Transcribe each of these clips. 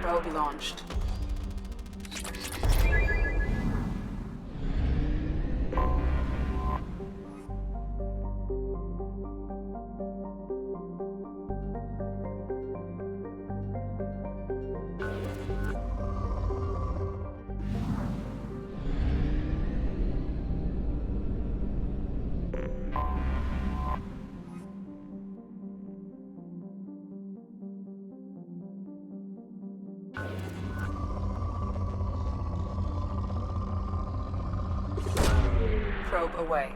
Probe launched. Probe away.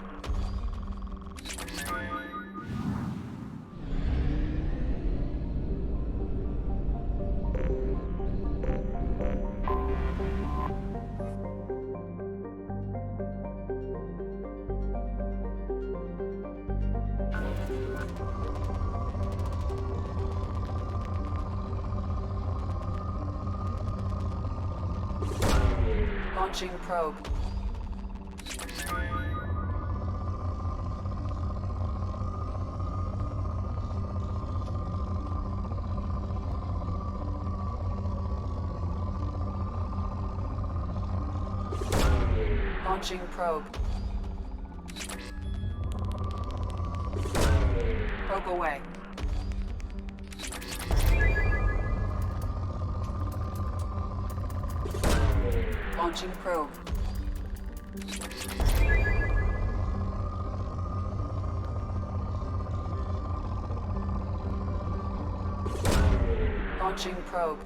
Launching probe. Launching probe. Probe away. Launching probe. Launching probe.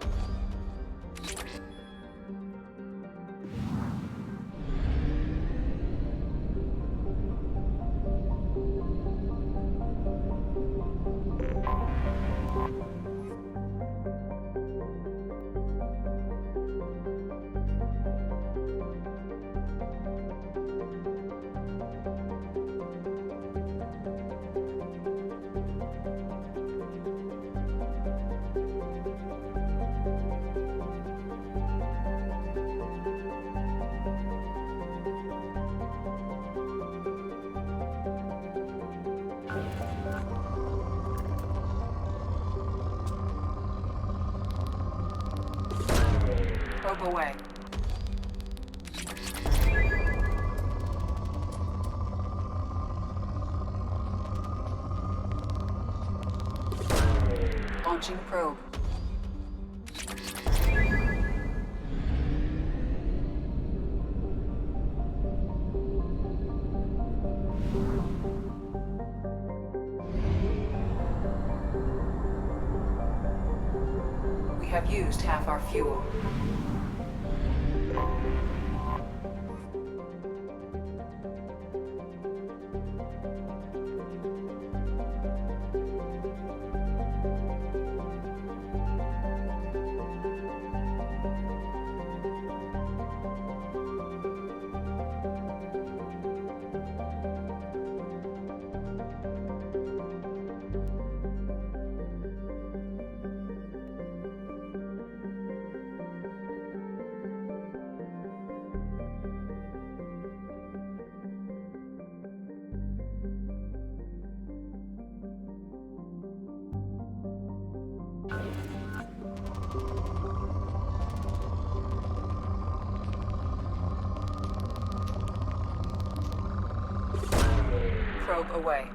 Probe away. Launching probe. We have used half our fuel. Probe away.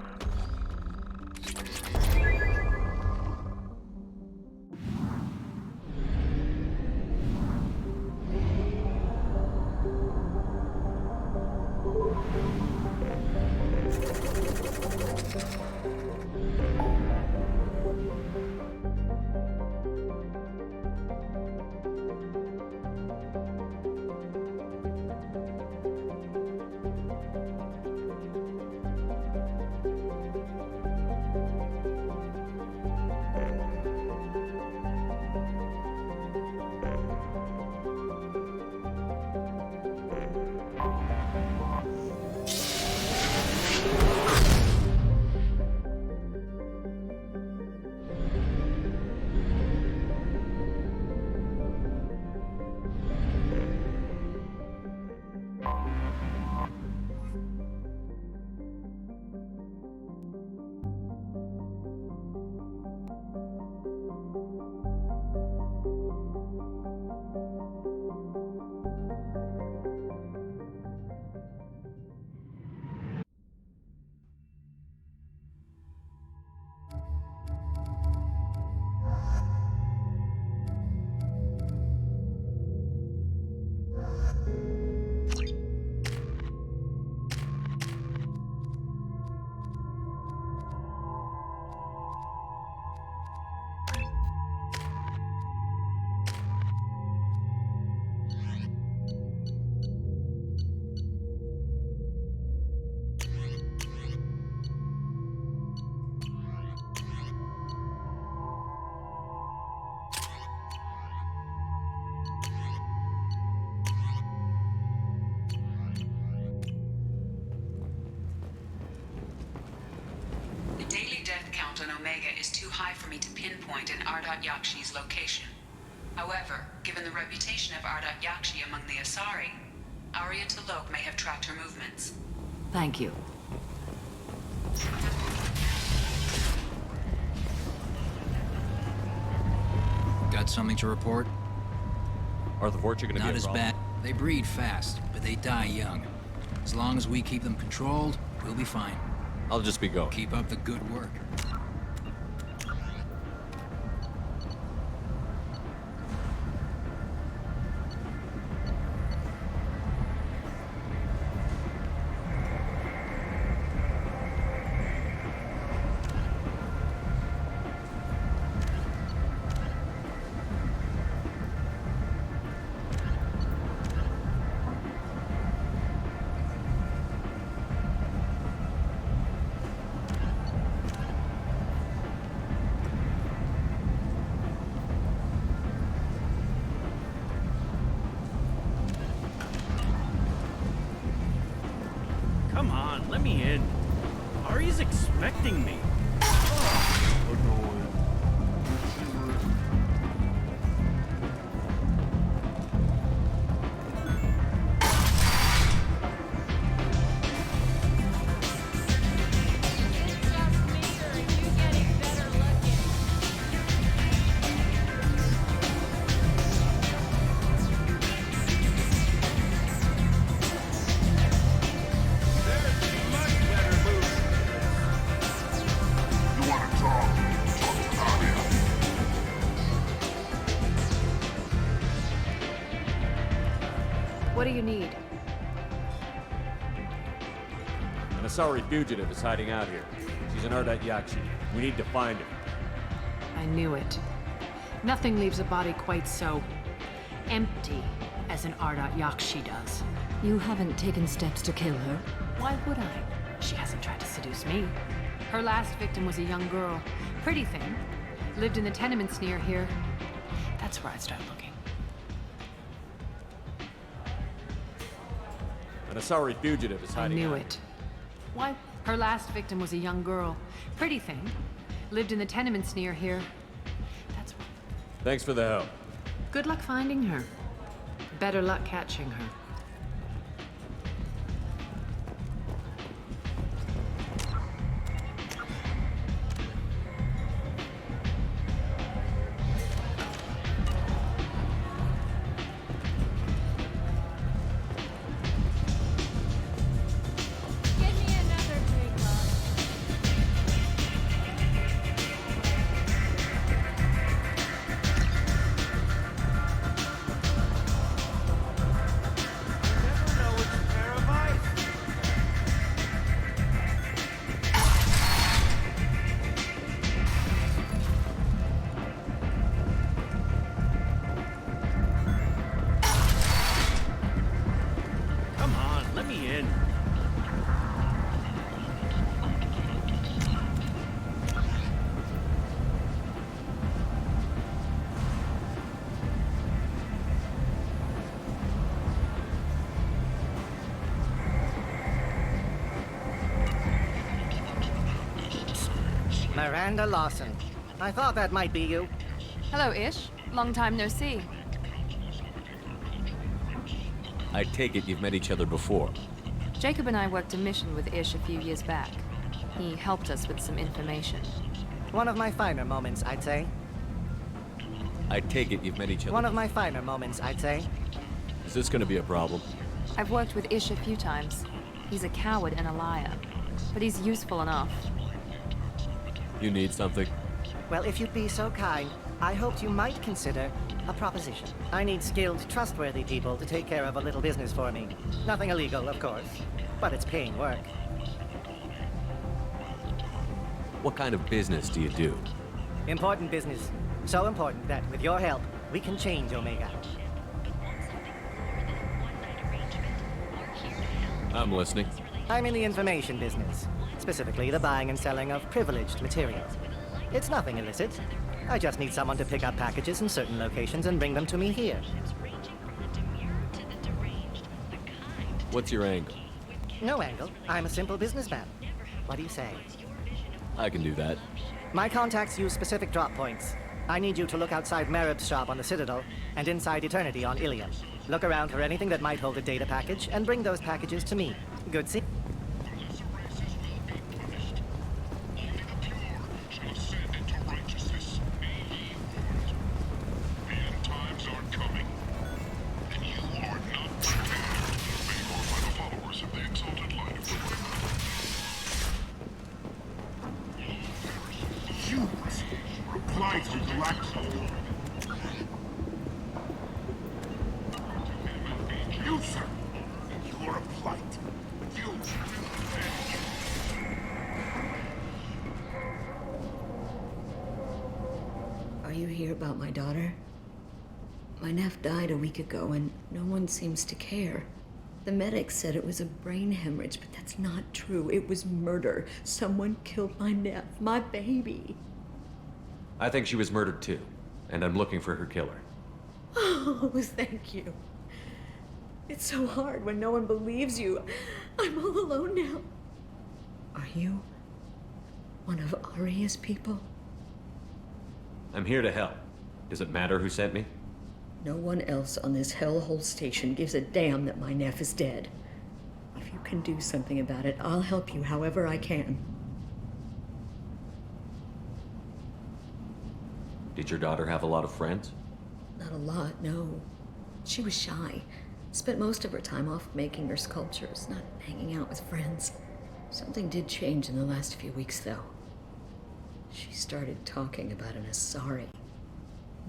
on Omega is too high for me to pinpoint an Ardat Yakshi's location. However, given the reputation of Ardat Yakshi among the Asari, Arya T'Loak may have tracked her movements. Thank you. Got something to report? Are the Vorcha gonna Not be a as problem? bad. They breed fast, but they die young. As long as we keep them controlled, we'll be fine. I'll just be going. Keep up the good work. Come on, let me in. Ari's expecting me. What do you need? An Asari fugitive is hiding out here. She's an Ardat Yakshi. We need to find her. I knew it. Nothing leaves a body quite so empty as an Ardat Yakshi does. You haven't taken steps to kill her? Why would I? She hasn't tried to seduce me. Her last victim was a young girl. Pretty thing. Lived in the tenements near here. That's where I'd start looking. An Asari fugitive is I hiding knew out it. Why? Her last victim was a young girl. Pretty thing. Lived in the tenements near here. That's where... Thanks for the help. Good luck finding her. Better luck catching her. Get me another big love. Never know which pair of eyes. Come on, let me in. Miranda Lawson. I thought that might be you. Hello, Ish. Long time no see. I take it you've met each other before. Jacob and I worked a mission with Ish a few years back. He helped us with some information. One of my finer moments, I'd say. I take it you've met each other. One of my finer moments, I'd say. Is this gonna be a problem? I've worked with Ish a few times. He's a coward and a liar, but he's useful enough. You need something? Well, if you'd be so kind, I hoped you might consider a proposition. I need skilled, trustworthy people to take care of a little business for me. Nothing illegal, of course, but it's paying work. What kind of business do you do? Important business. So important that, with your help, we can change Omega. I'm listening. I'm in the information business, specifically the buying and selling of privileged material. It's nothing illicit. I just need someone to pick up packages in certain locations and bring them to me here. What's your angle? No angle. I'm a simple businessman. What do you say? I can do that. My contacts use specific drop points. I need you to look outside Merib's shop on the Citadel and inside Eternity on Ilium. Look around for anything that might hold a data package and bring those packages to me. Good see? Reply to Galactus. You, sir. You are a blight. You. Are you here about my daughter? My nephew died a week ago and no one seems to care. The medics said it was a brain hemorrhage, but that's not true. It was murder. Someone killed my nephew, my baby. I think she was murdered too, and I'm looking for her killer. Oh, thank you. It's so hard when no one believes you. I'm all alone now. Are you one of Aria's people? I'm here to help. Does it matter who sent me? No one else on this hellhole station gives a damn that my nephew is dead. If you can do something about it, I'll help you however I can. Did your daughter have a lot of friends? Not a lot, no. She was shy. Spent most of her time off making her sculptures, not hanging out with friends. Something did change in the last few weeks, though. She started talking about an Asari.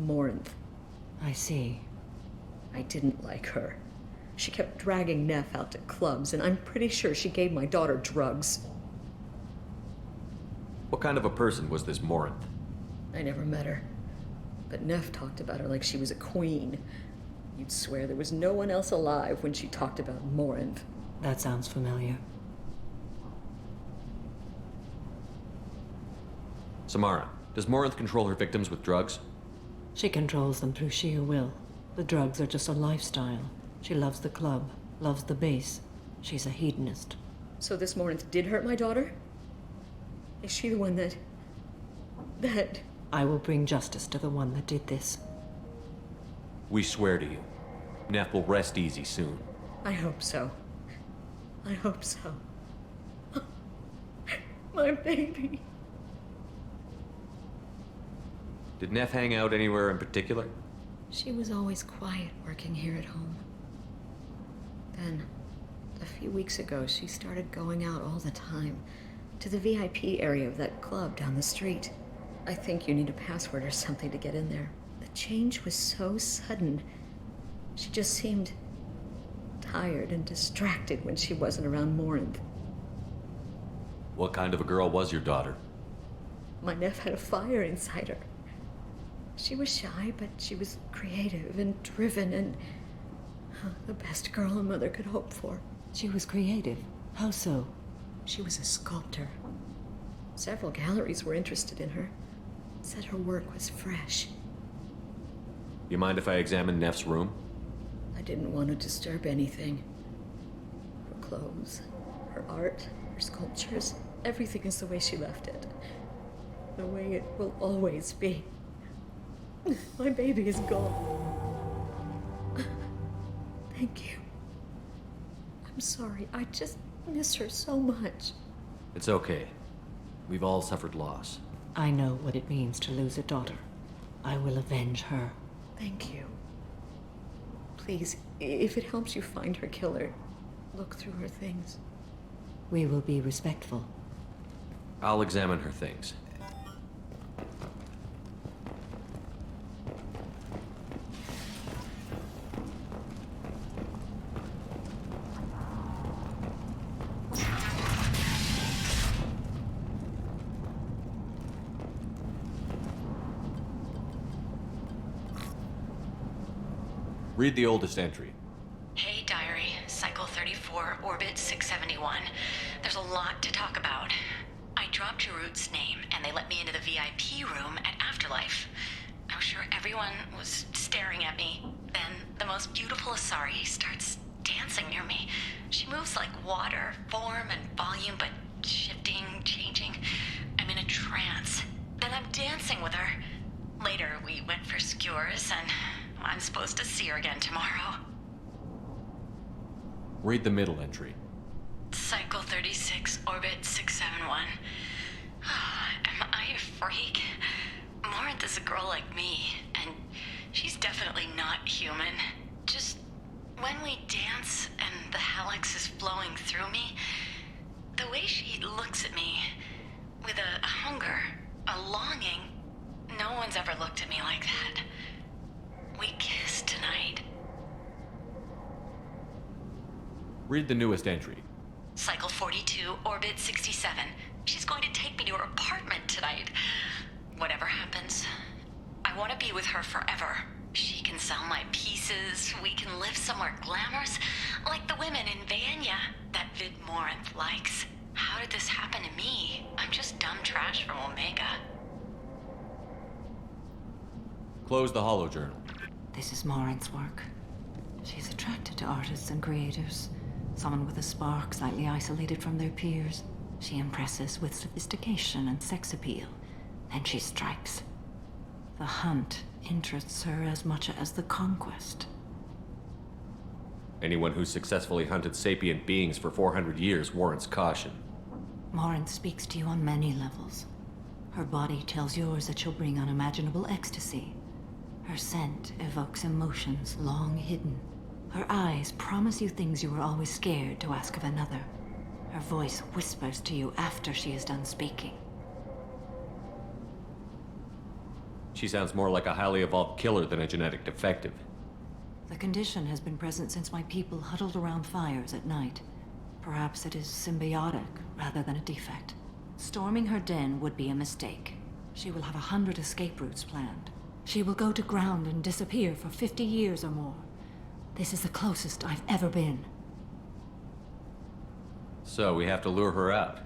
Morinth. I see. I didn't like her. She kept dragging Neff out to clubs, and I'm pretty sure she gave my daughter drugs. What kind of a person was this Morinth? I never met her. But Neff talked about her like she was a queen. You'd swear there was no one else alive when she talked about Morinth. That sounds familiar. Samara, does Morinth control her victims with drugs? She controls them through sheer will. The drugs are just a lifestyle. She loves the club, loves the base. She's a hedonist. So this Morinth did hurt my daughter? Is she the one that... I will bring justice to the one that did this. We swear to you. Neff will rest easy soon. I hope so. I hope so. My baby. Did Neff hang out anywhere in particular? She was always quiet working here at home. Then, a few weeks ago, she started going out all the time to the VIP area of that club down the street. I think you need a password or something to get in there. The change was so sudden. She just seemed tired and distracted when she wasn't around Morinth. What kind of a girl was your daughter? My nephew had a fire inside her. She was shy, but she was creative and driven and the best girl a mother could hope for. She was creative. How so? She was a sculptor. Several galleries were interested in her. Said her work was fresh. You mind if I examine Neff's room? I didn't want to disturb anything. Her clothes, her art, her sculptures, everything is the way she left it. The way it will always be. My baby is gone. Thank you. I'm sorry, I just miss her so much. It's okay. We've all suffered loss. I know what it means to lose a daughter. I will avenge her. Thank you. Please, if it helps you find her killer, look through her things. We will be respectful. I'll examine her things. Read the oldest entry. Hey, Diary. Cycle 34, Orbit 671. There's a lot to talk about. I dropped Jarut's name, and they let me into the VIP room at Afterlife. I was sure everyone was staring at me. Then the most beautiful Asari starts dancing near me. She moves like water, form and volume, but shifting, changing. I'm in a trance. I'm dancing with her. Later, we went for skewers, and I'm supposed to see her again tomorrow. Read the middle entry. Cycle 36, orbit 671. Am I a freak? Morinth is a girl like me, and she's definitely not human. Just when we dance and the helix is flowing through me, the way she looks at me, with a hunger, a longing, no one's ever looked at me like that. We kissed tonight. Read the newest entry. Cycle 42, orbit 67. She's going to take me to her apartment tonight. Whatever happens, I want to be with her forever. She can sell my pieces. We can live somewhere glamorous, like the women in Vanya that Vid Morinth likes. How did this happen to me? I'm just dumb trash from Omega. Close the holojournal. This is Morinth's work. She's attracted to artists and creators. Someone with a spark, slightly isolated from their peers. She impresses with sophistication and sex appeal. Then she strikes. The hunt interests her as much as the conquest. Anyone who's successfully hunted sapient beings for 400 years warrants caution. Morinth speaks to you on many levels. Her body tells yours that she'll bring unimaginable ecstasy. Her scent evokes emotions long hidden. Her eyes promise you things you were always scared to ask of another. Her voice whispers to you after she is done speaking. She sounds more like a highly evolved killer than a genetic defective. The condition has been present since my people huddled around fires at night. Perhaps it is symbiotic rather than a defect. Storming her den would be a mistake. She will have 100 escape routes planned. She will go to ground and disappear for 50 years or more. This is the closest I've ever been. So we have to lure her out.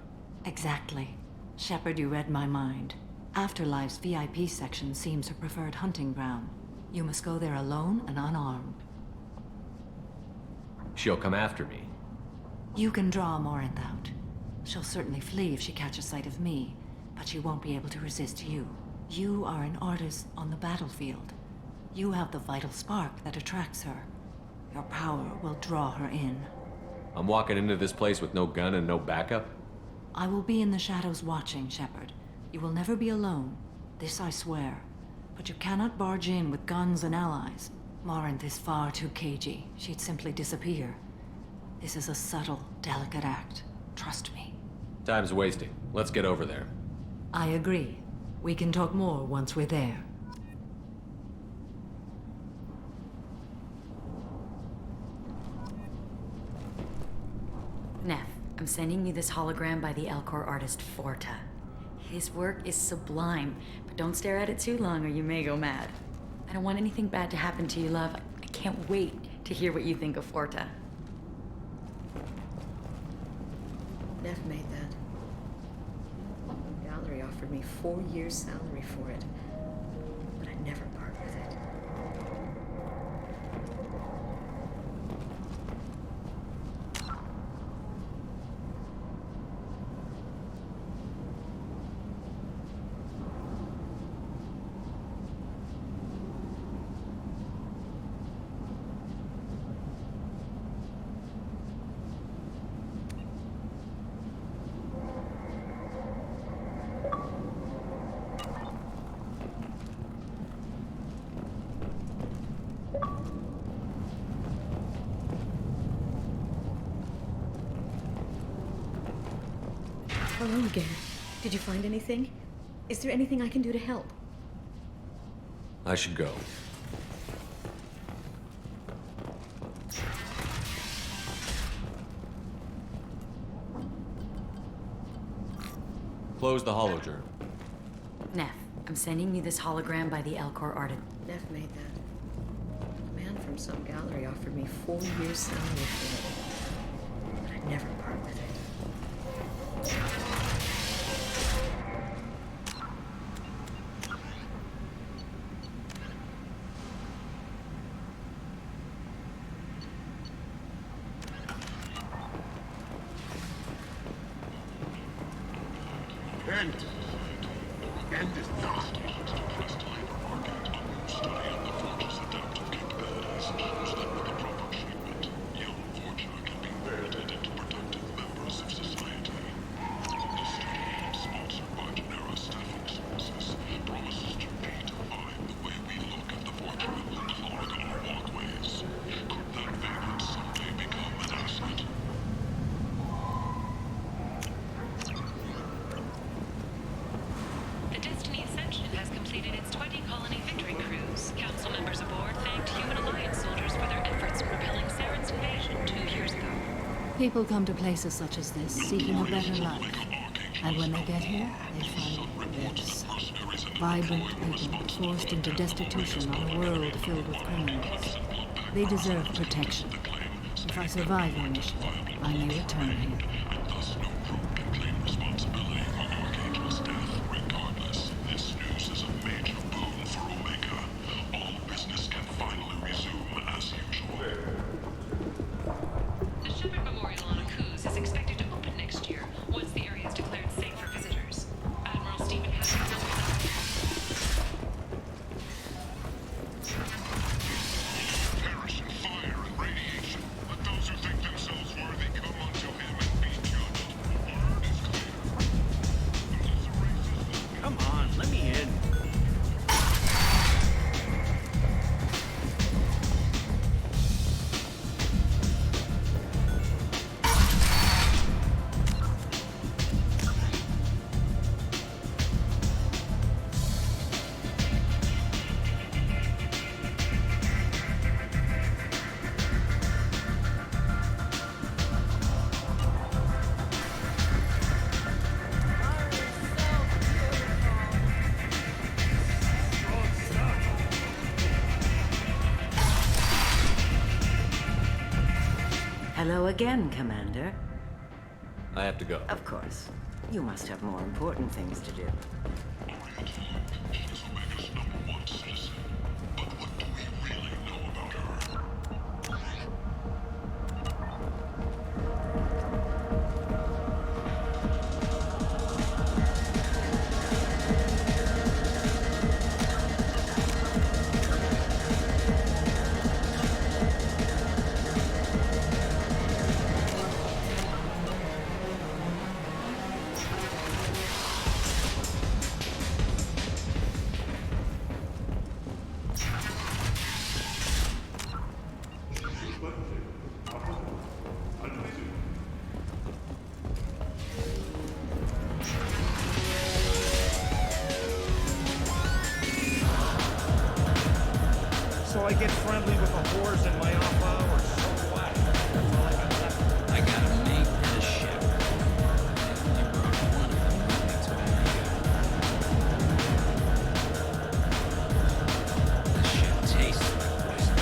Exactly. Shepard, you read my mind. Afterlife's VIP section seems her preferred hunting ground. You must go there alone and unarmed. She'll come after me. You can draw Morinth out. She'll certainly flee if she catches sight of me, but she won't be able to resist you. You are an artist on the battlefield. You have the vital spark that attracts her. Your power will draw her in. I'm walking into this place with no gun and no backup? I will be in the shadows watching, Shepard. You will never be alone. This I swear. But you cannot barge in with guns and allies. Morinth is far too cagey. She'd simply disappear. This is a subtle, delicate act. Trust me. Time's wasting. Let's get over there. I agree. We can talk more once we're there. Neff, I'm sending you this hologram by the Elcor artist Forta. His work is sublime, but don't stare at it too long or you may go mad. I don't want anything bad to happen to you, love. I can't wait to hear what you think of Forta. Neff made that. The gallery offered me 4 years' salary for it, but I'd never part with it. Hello again. Did you find anything? Is there anything I can do to help? I should go. Close the holojournal. Neff, I'm sending you this hologram by the Elcor artist. Neff made that. A man from some gallery offered me 4 years' salary for it, but I'd never part with it. End is not. The Destiny Ascension has completed its 20-colony victory cruise. Council members aboard thanked Human Alliance soldiers for their efforts repelling Saren's invasion 2 years ago. People come to places such as this seeking a better life. And when they get here, they find this. Vibrant people forced into destitution on a world filled with criminals. They deserve protection. If I survive your mission, I may return here. The Shepard Memorial on Akuz is expected to open next year, once the area is declared safe for visitors. Admiral Stephen has Perish in fire and radiation. Let those who think themselves worthy come unto him and be judged. Word is clear. Unless a race is Come on, let me in. Hello again, Commander. I have to go. Of course. You must have more important things to do. So I get friendly with the whores in my off hours. So what? That's all I got left. I got a mate and a ship. I only brought one of them with me to Omega. The ship tastes like poison.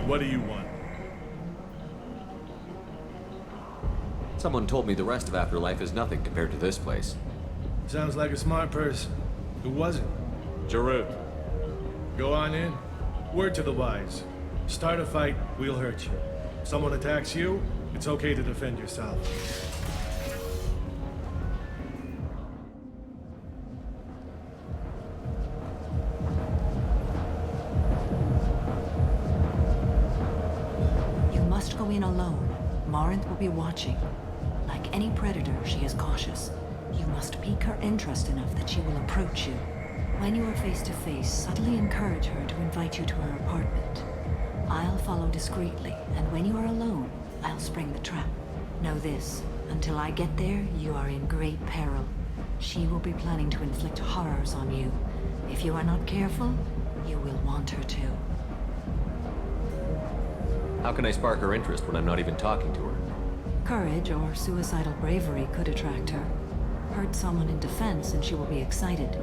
What do you want? Someone told me the rest of Afterlife is nothing compared to this place. Sounds like a smart person. Who was it? Giroux. Go on in. Word to the wise. Start a fight, we'll hurt you. Someone attacks you, it's okay to defend yourself. You must go in alone. Morinth will be watching. Like any predator, she is cautious. You must pique her interest enough that she will approach you. When you are face to face, subtly encourage her to invite you to her apartment. I'll follow discreetly, and when you are alone, I'll spring the trap. Know this, until I get there, you are in great peril. She will be planning to inflict horrors on you. If you are not careful, you will want her to. How can I spark her interest when I'm not even talking to her? Courage or suicidal bravery could attract her. Hurt someone in defense and she will be excited.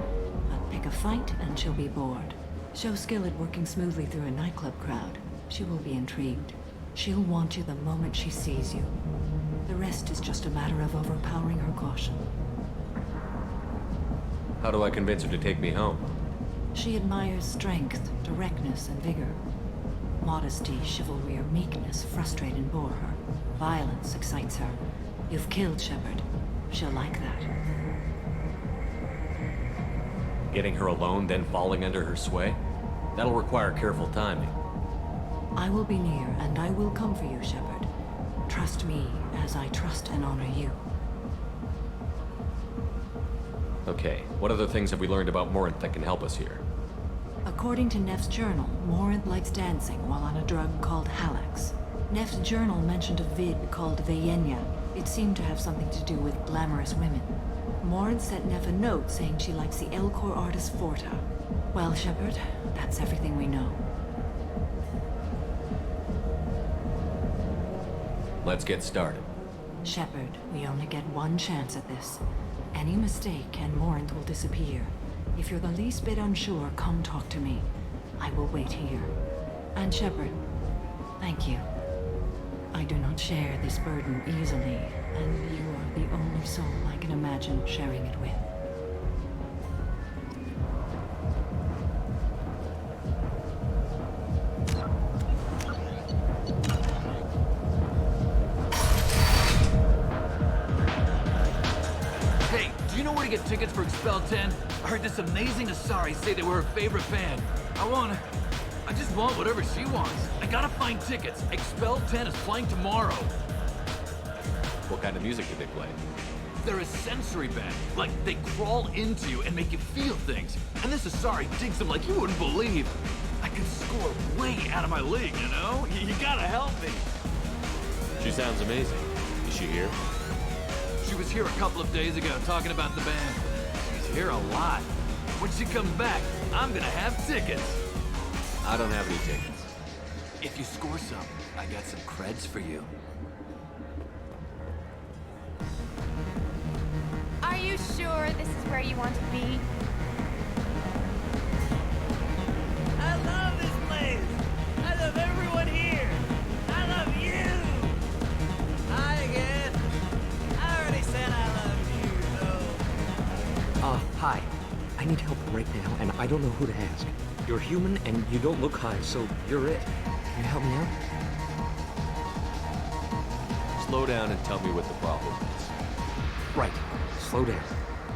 But pick a fight and she'll be bored. Show skill at working smoothly through a nightclub crowd. She will be intrigued. She'll want you the moment she sees you. The rest is just a matter of overpowering her caution. How do I convince her to take me home? She admires strength, directness, and vigor. Modesty, chivalry, or meekness frustrate and bore her. Violence excites her. You've killed Shepard. She'll like that. Getting her alone, then falling under her sway? That'll require careful timing. I will be near, and I will come for you, Shepard. Trust me, as I trust and honor you. Okay, what other things have we learned about Morinth that can help us here? According to Neff's journal, Morinth likes dancing while on a drug called Halax. Neff's journal mentioned a vid called Veyenya. It seemed to have something to do with glamorous women. Morinth sent Neff a note saying she likes the Elcor artist Forta. Well, Shepard, that's everything we know. Let's get started. Shepard, we only get one chance at this. Any mistake and Morinth will disappear. If you're the least bit unsure, come talk to me. I will wait here. And Shepard, thank you. I do not share this burden easily, and you are the only soul I can imagine sharing it with. Hey, do you know where to get tickets for Expel 10? I heard this amazing Asari say they were her favorite band. I just want whatever she wants. I gotta find tickets. Expel 10 is playing tomorrow. What kind of music do they play? They're a sensory band. Like, they crawl into you and make you feel things. And this Asari digs them like you wouldn't believe. I can score way out of my league, you know? You gotta help me. She sounds amazing. Is she here? She was here a couple of days ago talking about the band. She's here a lot. When she comes back, I'm gonna have tickets. I don't have any tickets. If you score some, I got some creds for you. Are you sure this is where you want to be? I love this place. I love everyone here. I love you. Hi again. I already said I love you, though. Hi. I need help right now, and I don't know who to ask. You're human, and you don't look high, so you're it. Can you help me out? Slow down and tell me what the problem is. Right. Slow down.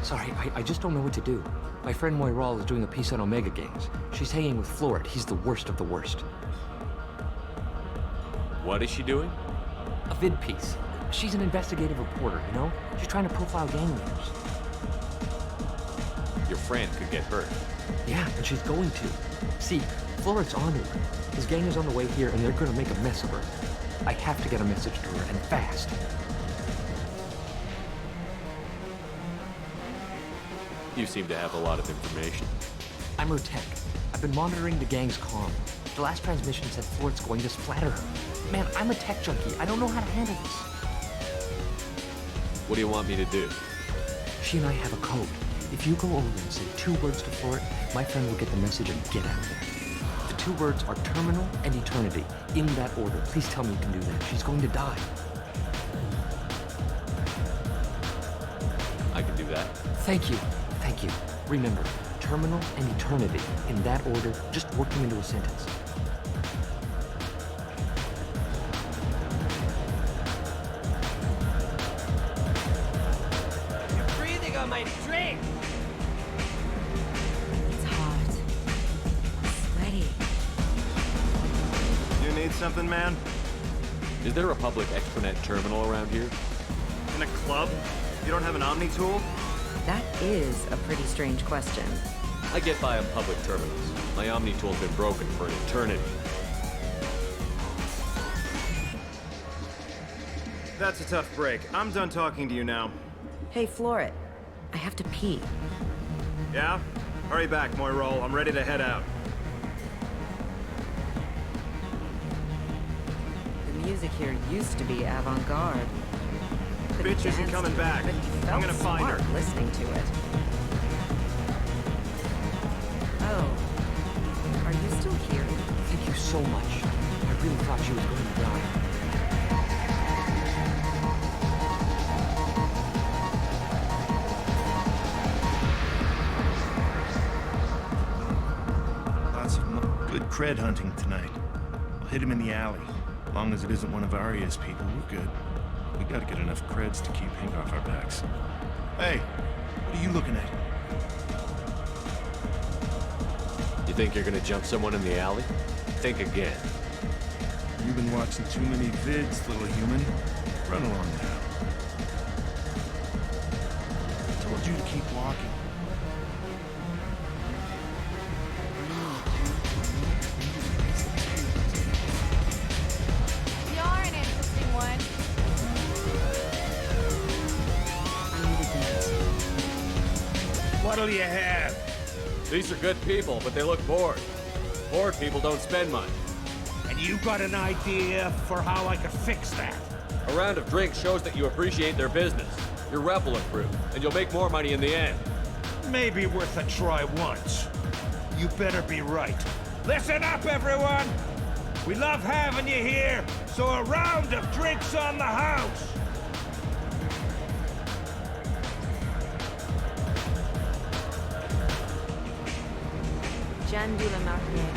Sorry, I just don't know what to do. My friend Moiral is doing a piece on Omega Games. She's hanging with Florid. He's the worst of the worst. What is she doing? A vid piece. She's an investigative reporter, you know? She's trying to profile gang leaders. Your friend could get hurt. Yeah, and she's going to. See, Florid's on to her. His gang is on the way here, and they're gonna make a mess of her. I have to get a message to her, and fast. You seem to have a lot of information. I'm her tech. I've been monitoring the gang's comm. The last transmission said Florid's going to splatter her. Man, I'm a tech junkie. I don't know how to handle this. What do you want me to do? She and I have a code. If you go over and say 2 words to Florid, my friend will get the message and get out of there. The 2 words are terminal and eternity, in that order. Please tell me you can do that. She's going to die. that. Thank you. Thank you. Remember, terminal and eternity. In that order, just work them into a sentence. You're breathing on my drink! It's hot. Sweaty. You need something, man? Is there a public extranet terminal around here? In a club? You don't have an Omni tool? That is a pretty strange question. I get by on public terminals. My Omni tool's been broken for an eternity. That's a tough break. I'm done talking to you now. Hey, Floret. I have to pee. Yeah? Hurry back, Moirol. I'm ready to head out. The music here used to be avant-garde. Bitch isn't coming back. I'm gonna find her. Listening to it. Oh. Are you still here? Thank you so much. I really thought she was going to die. Lots of good cred hunting tonight. We'll hit him in the alley. As long as it isn't one of Arya's people, we're good. We gotta get enough creds to keep Hank off our backs. Hey, what are you looking at? You think you're gonna jump someone in the alley? Think again. You've been watching too many vids, little human. Run along now. I told you to keep walking. You're an interesting one. What'll you have? These are good people, but they look bored. Bored people don't spend much. And you got an idea for how I could fix that? A round of drinks shows that you appreciate their business. You're rebel-proof, and you'll make more money in the end. Maybe worth a try once. You better be right. Listen up, everyone! We love having you here, so a round of drinks on the house! Jeanne Dulamarnier.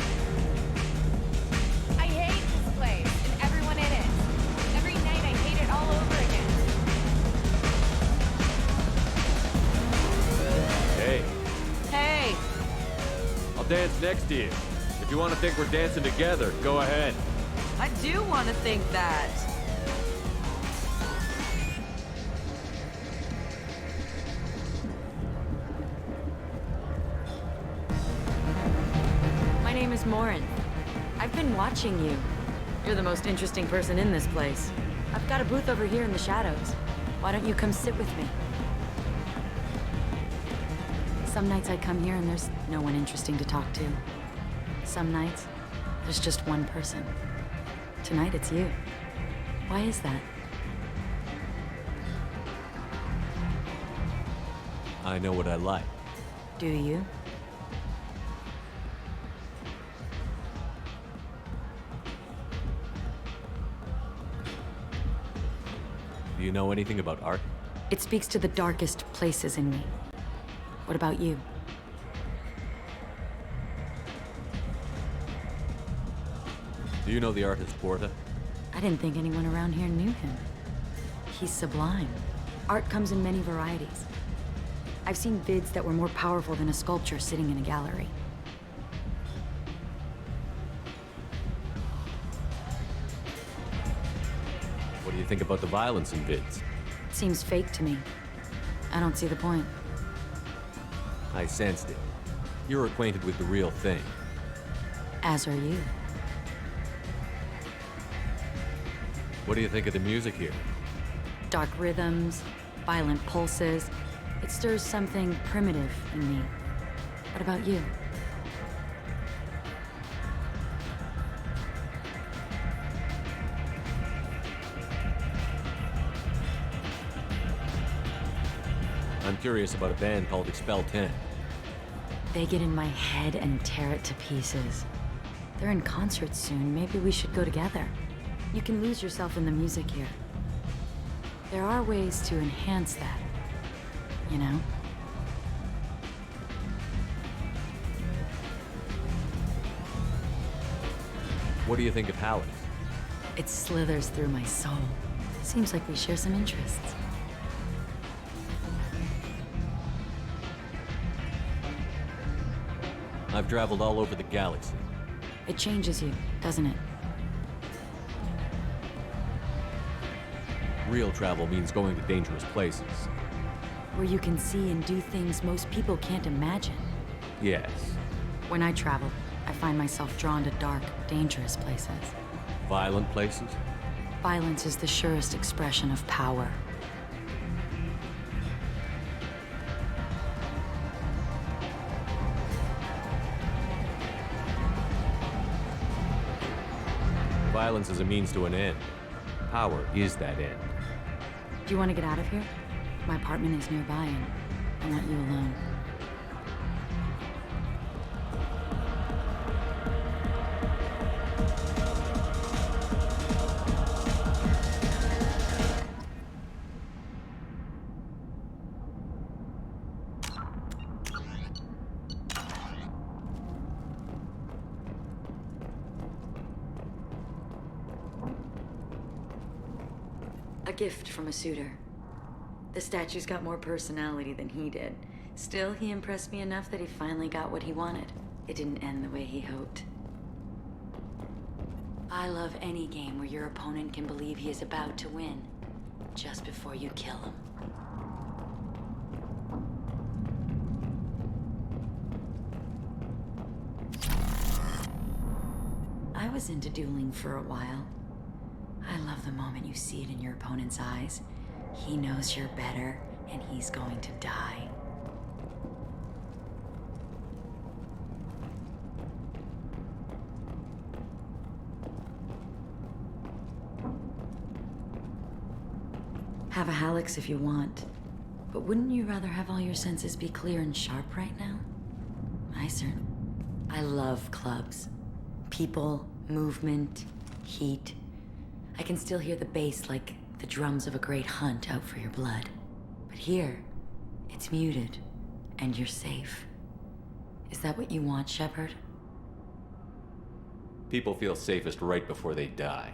I hate this place and everyone in it. Every night I hate it all over again. Hey, Hey! I'll dance next to you. If you want to think we're dancing together, go ahead. I do want to think that. My name is Morin. I've been watching you. You're the most interesting person in this place. I've got a booth over here in the shadows. Why don't you come sit with me? Some nights I come here and there's no one interesting to talk to. Some nights, there's just one person. Tonight it's you. Why is that? I know what I like. Do you? Do you know anything about art? It speaks to the darkest places in me. What about you? Do you know the artist Porta? I didn't think anyone around here knew him. He's sublime. Art comes in many varieties. I've seen vids that were more powerful than a sculpture sitting in a gallery. What do you think about the violence in vids? It seems fake to me. I don't see the point. I sensed it. You're acquainted with the real thing. As are you. What do you think of the music here? Dark rhythms, violent pulses. It stirs something primitive in me. What about you? I'm curious about a band called Expel 10. They get in my head and tear it to pieces. They're in concert soon. Maybe we should go together. You can lose yourself in the music here. There are ways to enhance that, you know? What do you think of Halleck? It slithers through my soul. Seems like we share some interests. I've traveled all over the galaxy. It changes you, doesn't it? Real travel means going to dangerous places. Where you can see and do things most people can't imagine. Yes. When I travel, I find myself drawn to dark, dangerous places. Violent places? Violence is the surest expression of power. Violence is a means to an end. Power is that end. Do you want to get out of here? My apartment is nearby and I want you alone. A gift from a suitor. The statue's got more personality than he did. Still, he impressed me enough that he finally got what he wanted. It didn't end the way he hoped. I love any game where your opponent can believe he is about to win, just before you kill him. I was into dueling for a while. I love the moment you see it in your opponent's eyes. He knows you're better, and he's going to die. Have a Hallex if you want. But wouldn't you rather have all your senses be clear and sharp right now? I love clubs. People, movement, heat. I can still hear the bass like the drums of a great hunt out for your blood. But here, it's muted, and you're safe. Is that what you want, Shepard? People feel safest right before they die.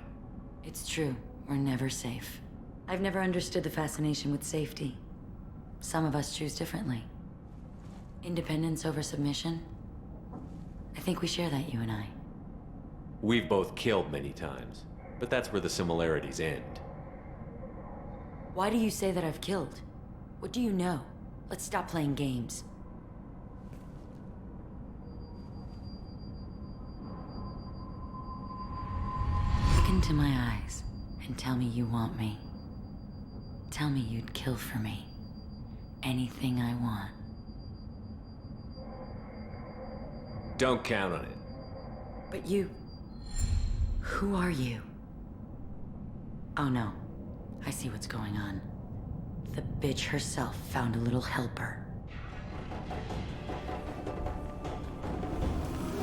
It's true. We're never safe. I've never understood the fascination with safety. Some of us choose differently. Independence over submission? I think we share that, you and I. We've both killed many times, but that's where the similarities end. Why do you say that I've killed? What do you know? Let's stop playing games. Look into my eyes and tell me you want me. Tell me you'd kill for me. Anything I want. Don't count on it. But you... Who are you? Oh no. I see what's going on. The bitch herself found a little helper.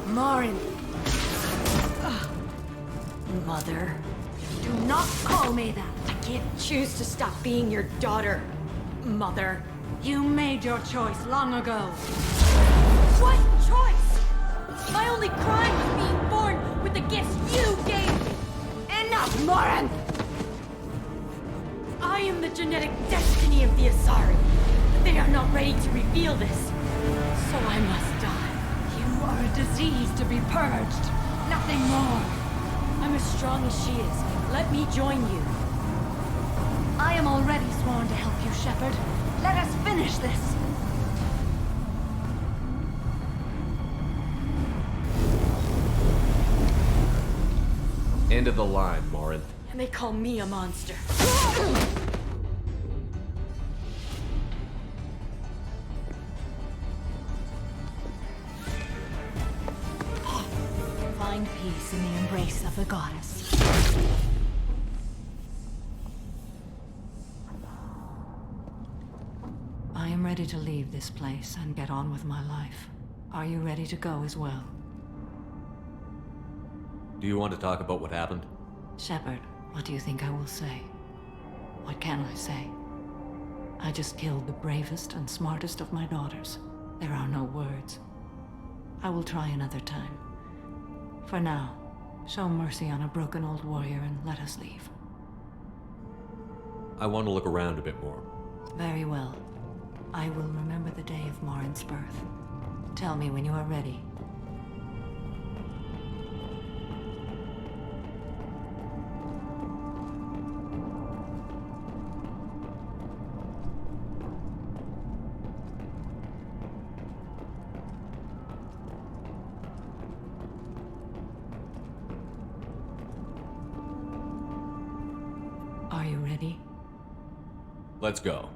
Marin! Mother. Do not call me that! I can't choose to stop being your daughter, Mother. You made your choice long ago. What choice? My only crime was being born with the gifts you gave me! Enough, Morin! I am the genetic destiny of the Asari. But they are not ready to reveal this. So I must die. You are a disease to be purged. Nothing more. I'm as strong as she is. Let me join you. I am already sworn to help you, Shepard. Let us finish this. End of the line, Morin. And they call me a monster. Find peace in the embrace of the goddess. I am ready to leave this place and get on with my life. Are you ready to go as well? Do you want to talk about what happened? Shepard, what do you think I will say? What can I say? I just killed the bravest and smartest of my daughters. There are no words. I will try another time. For now, Show mercy on a broken old warrior and let us leave. I want to look around a bit more. Very well. I will remember the day of Morin's birth. Tell me when you are ready. Are you ready? Let's go.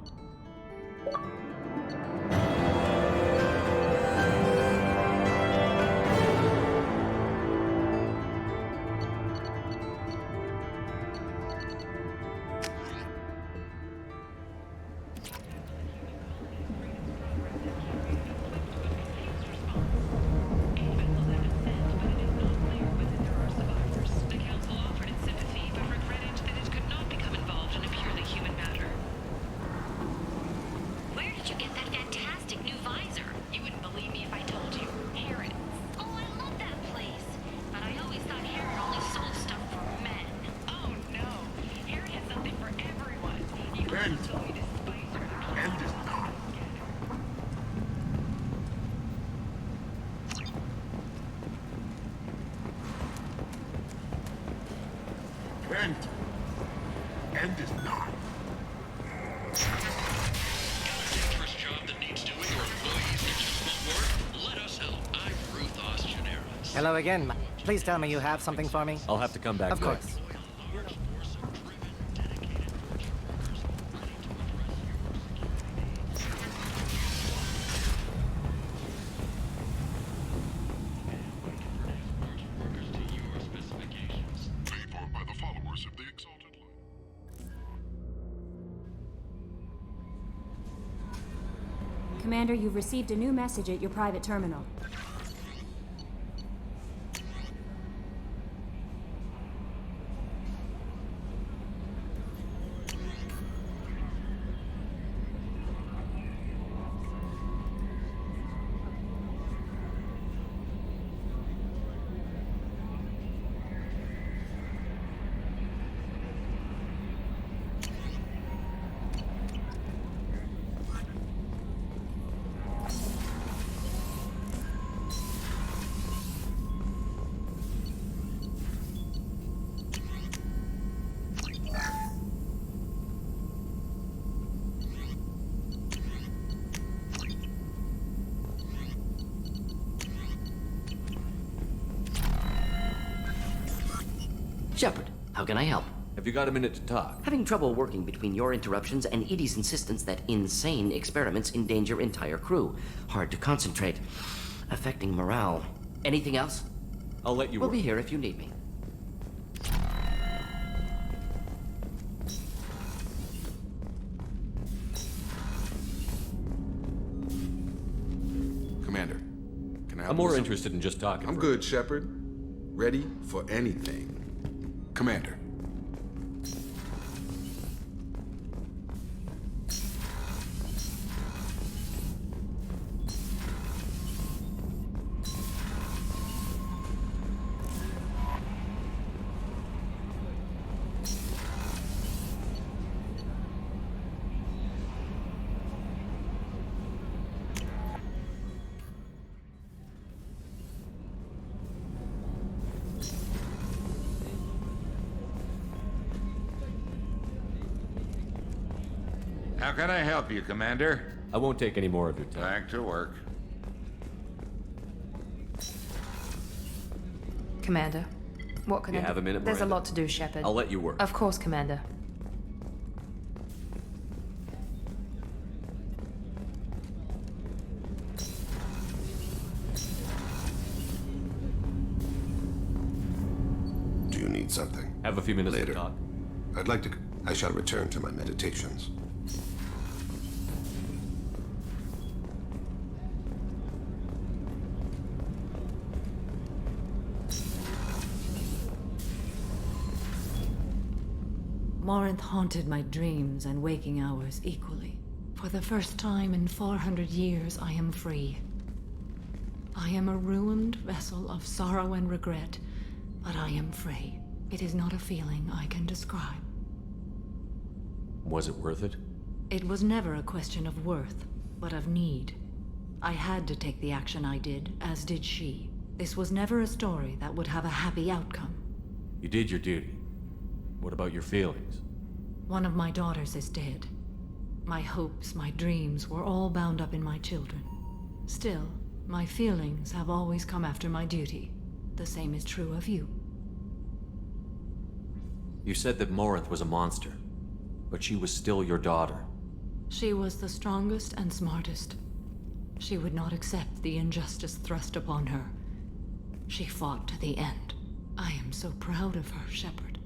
End is not. Dangerous job that needs doing, or employees that just won't work? Let us help. I'm Ruth Osteneris. Hello again. Please tell me you have something for me. I'll have to come back Of later. course. Commander, you've received a new message at your private terminal. Shepard, how can I help? Have you got a minute to talk? Having trouble working between your interruptions and Edie's insistence that insane experiments endanger entire crew. Hard to concentrate. Affecting morale. Anything else? I'll let you We'll work. be here if you need me. Commander, can I help I'm you more with interested in just talking. I'm good, Shepard. Ready for anything. Commander. How can I help you, Commander? I won't take any more of your time. Back to work. Commander, what can You I do? have a minute, There's a Miranda? lot to do, Shepard. I'll let you work. Of course, Commander. Do you need something? Have a few minutes later. to talk. I'd like to. I shall return to my meditations. Morinth haunted my dreams and waking hours equally. For the first time in 400 years, I am free. I am a ruined vessel of sorrow and regret, but I am free. It is not a feeling I can describe. Was it worth it? It was never a question of worth, but of need. I had to take the action I did, as did she. This was never a story that would have a happy outcome. You did your duty. What about your feelings? One of my daughters is dead. My hopes, my dreams were all bound up in my children. Still, my feelings have always come after my duty. The same is true of you. You said that Morinth was a monster, but she was still your daughter. She was the strongest and smartest. She would not accept the injustice thrust upon her. She fought to the end. I am so proud of her, Shepard.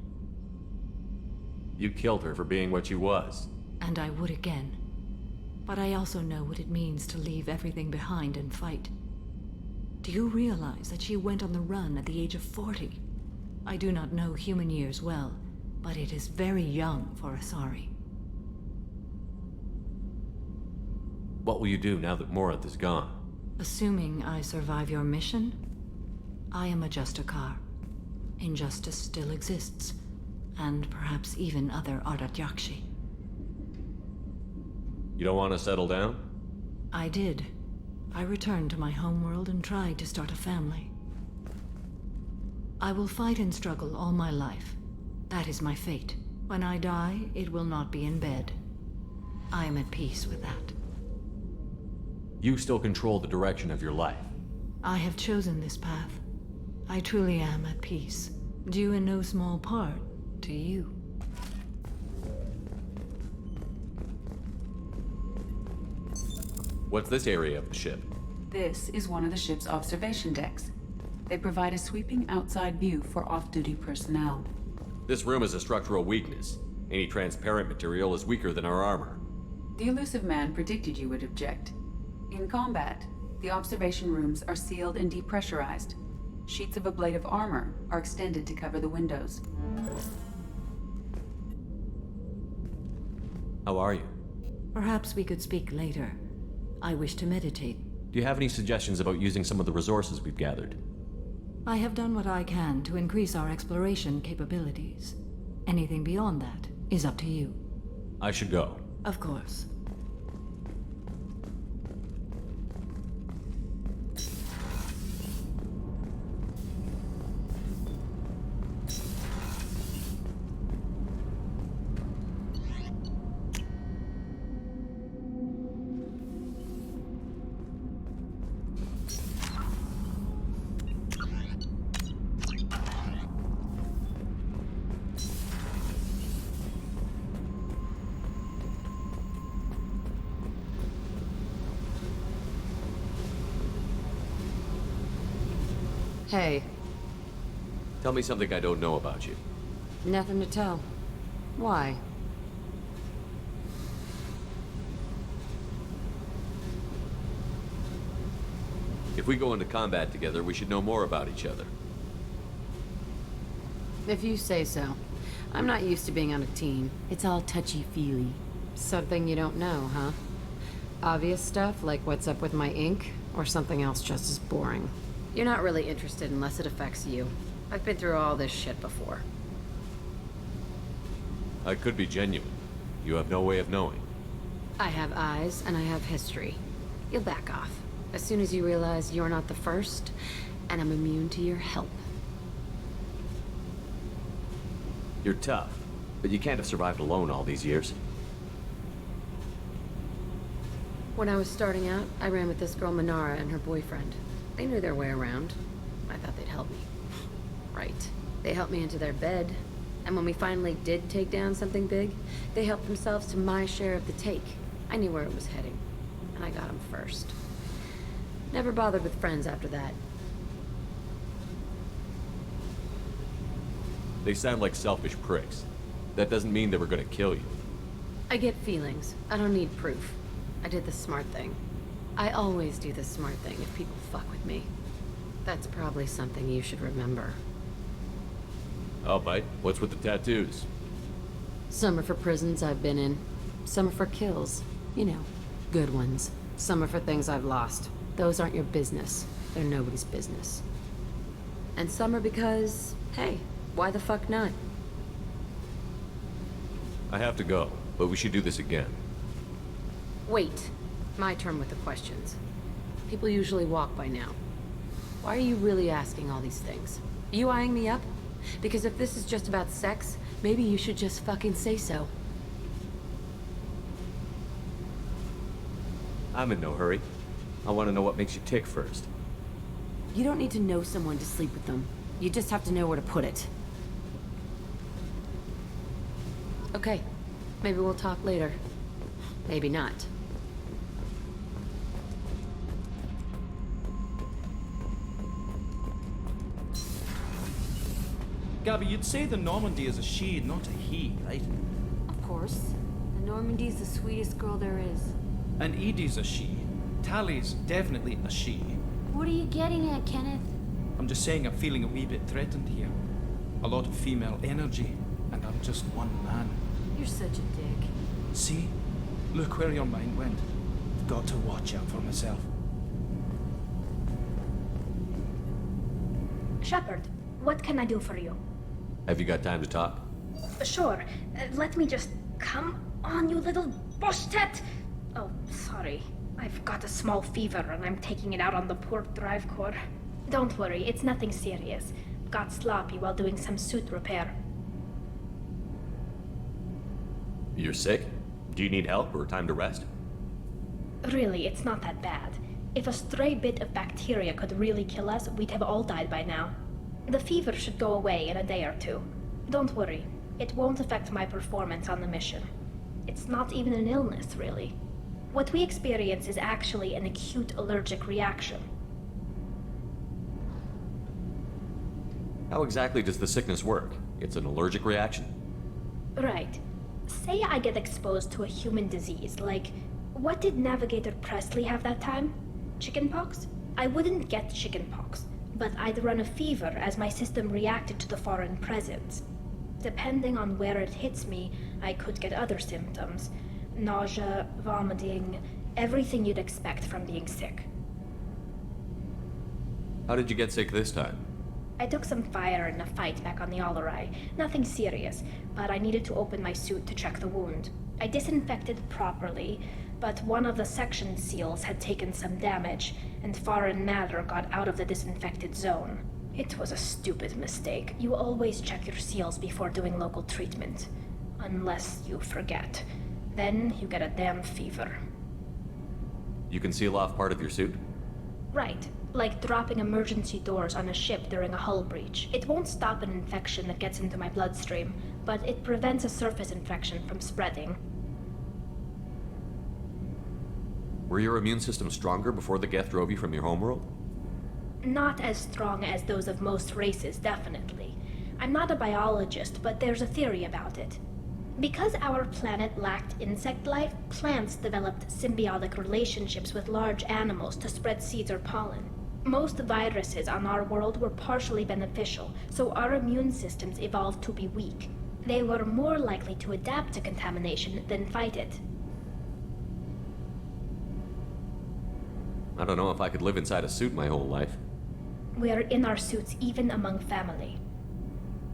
You killed her for being what she was. And I would again. But I also know what it means to leave everything behind and fight. Do you realize that she went on the run at the age of 40? I do not know human years well, but it is very young for Asari. What will you do now that Morinth is gone? Assuming I survive your mission, I am a Justikar. Injustice still exists, and perhaps even other Ardatyakshi. You don't want to settle down? I did. I returned to my homeworld and tried to start a family. I will fight and struggle all my life. That is my fate. When I die, it will not be in bed. I am at peace with that. You still control the direction of your life. I have chosen this path. I truly am at peace, due in no small part to you. What's this area of the ship? This is one of the ship's observation decks. They provide a sweeping outside view for off-duty personnel. This room is a structural weakness. Any transparent material is weaker than our armor. The elusive man predicted you would object. In combat, the observation rooms are sealed and depressurized. Sheets of ablative armor are extended to cover the windows. How are you? Perhaps we could speak later. I wish to meditate. Do you have any suggestions about using some of the resources we've gathered? I have done what I can to increase our exploration capabilities. Anything beyond that is up to you. I should go. Of course. Hey. Tell me something I don't know about you. Nothing to tell. Why? If we go into combat together, we should know more about each other. If you say so. I'm not used to being on a team. It's all touchy-feely. Something you don't know, huh? Obvious stuff, like what's up with my ink, or something else just as boring. You're not really interested unless it affects you. I've been through all this shit before. I could be genuine. You have no way of knowing. I have eyes, and I have history. You'll back off. As soon as you realize you're not the first, and I'm immune to your help. You're tough, but you can't have survived alone all these years. When I was starting out, I ran with this girl Minara and her boyfriend. They knew their way around. I thought they'd help me. Right. They helped me into their bed. And when we finally did take down something big, they helped themselves to my share of the take. I knew where it was heading. And I got them first. Never bothered with friends after that. They sound like selfish pricks. That doesn't mean they were gonna kill you. I get feelings. I don't need proof. I did the smart thing. I always do the smart thing if people fuck with me. That's probably something you should remember. I'll bite. What's with the tattoos? Some are for prisons I've been in. Some are for kills. You know, good ones. Some are for things I've lost. Those aren't your business. They're nobody's business. And some are because, hey, why the fuck not? I have to go, but we should do this again. Wait. My turn with the questions. People usually walk by now. Why are you really asking all these things? Are you eyeing me up? Because if this is just about sex, maybe you should just fucking say so. I'm in no hurry. I want to know what makes you tick first. You don't need to know someone to sleep with them. You just have to know where to put it. Okay. Maybe we'll talk later. Maybe not. Gabby, you'd say the Normandy is a she, not a he, right? Of course. The Normandy's the sweetest girl there is. And Edie's a she. Tally's definitely a she. What are you getting at, Kenneth? I'm just saying I'm feeling a wee bit threatened here. A lot of female energy, and I'm just one man. You're such a dick. See? Look where your mind went. I've got to watch out for myself. Shepard, what can I do for you? Have you got time to talk? Sure. Let me just... Come on, you little bush-tat! Oh, sorry. I've got a small fever and I'm taking it out on the poor drive core. Don't worry, it's nothing serious. Got sloppy while doing some suit repair. You're sick? Do you need help or time to rest? Really, it's not that bad. If a stray bit of bacteria could really kill us, we'd have all died by now. The fever should go away in a day or two. Don't worry, it won't affect my performance on the mission. It's not even an illness, really. What we experience is actually an acute allergic reaction. How exactly does the sickness work? It's an allergic reaction? Right. Say I get exposed to a human disease, like... What did Navigator Presley have that time? Chickenpox? I wouldn't get chickenpox, but I'd run a fever as my system reacted to the foreign presence. Depending on where it hits me, I could get other symptoms. Nausea, vomiting, everything you'd expect from being sick. How did you get sick this time? I took some fire in a fight back on the Allerai. Nothing serious, but I needed to open my suit to check the wound. I disinfected properly, but one of the section seals had taken some damage, and foreign matter got out of the disinfected zone. It was a stupid mistake. You always check your seals before doing local treatment. Unless you forget. Then you get a damn fever. You can seal off part of your suit? Right. Like dropping emergency doors on a ship during a hull breach. It won't stop an infection that gets into my bloodstream, but it prevents a surface infection from spreading. Were your immune system stronger before the Geth drove you from your homeworld? Not as strong as those of most races, definitely. I'm not a biologist, but there's a theory about it. Because our planet lacked insect life, plants developed symbiotic relationships with large animals to spread seeds or pollen. Most viruses on our world were partially beneficial, so our immune systems evolved to be weak. They were more likely to adapt to contamination than fight it. I don't know if I could live inside a suit my whole life. We're in our suits even among family.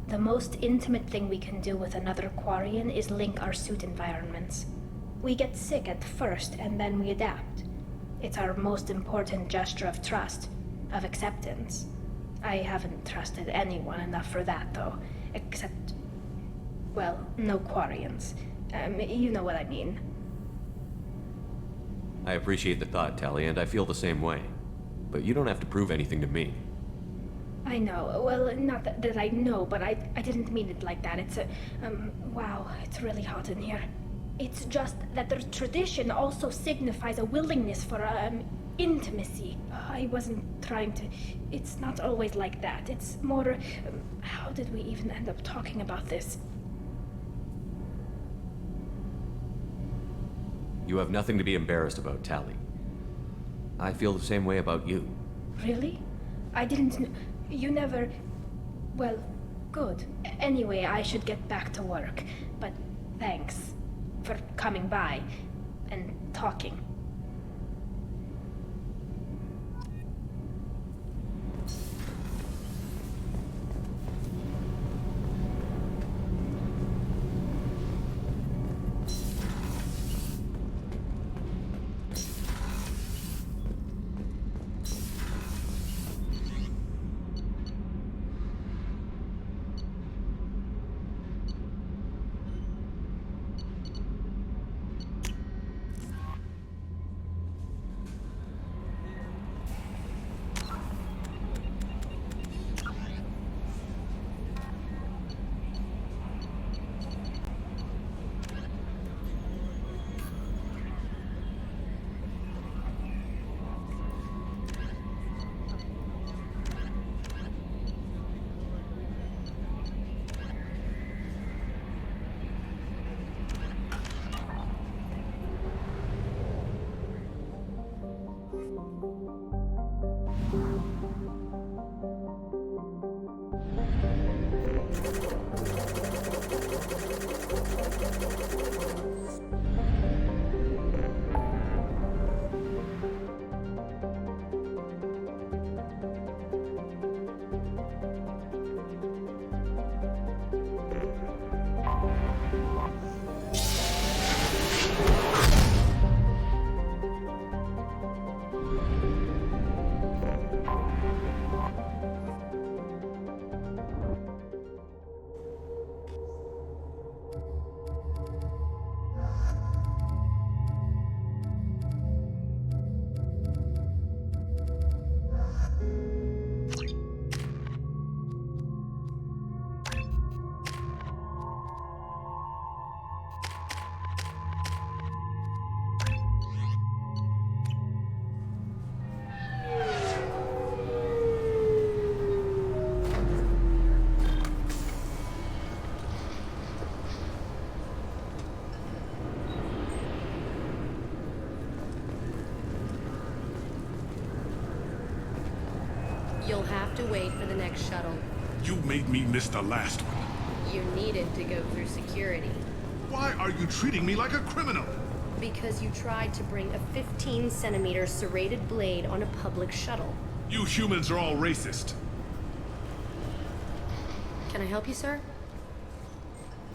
The most intimate thing we can do with another Quarian is link our suit environments. We get sick at first, and then we adapt. It's our most important gesture of trust, of acceptance. I haven't trusted anyone enough for that, though. Except... well, no Quarians. You know what I mean. I appreciate the thought, Tally, and I feel the same way. But you don't have to prove anything to me. I know. Well, not that I know, but I didn't mean it like that. It's a... wow, it's really hot in here. It's just that the tradition also signifies a willingness for, intimacy. I wasn't trying to... It's not always like that. It's more... how did we even end up talking about this? You have nothing to be embarrassed about, Tally. I feel the same way about you. Really? I didn't know... You never... Well, good. Anyway, I should get back to work. But thanks for coming by and talking. have to wait for the next shuttle. You made me miss the last one. You needed to go through security. Why are you treating me like a criminal? Because you tried to bring a 15-centimeter serrated blade on a public shuttle. You humans are all racist. Can I help you, sir?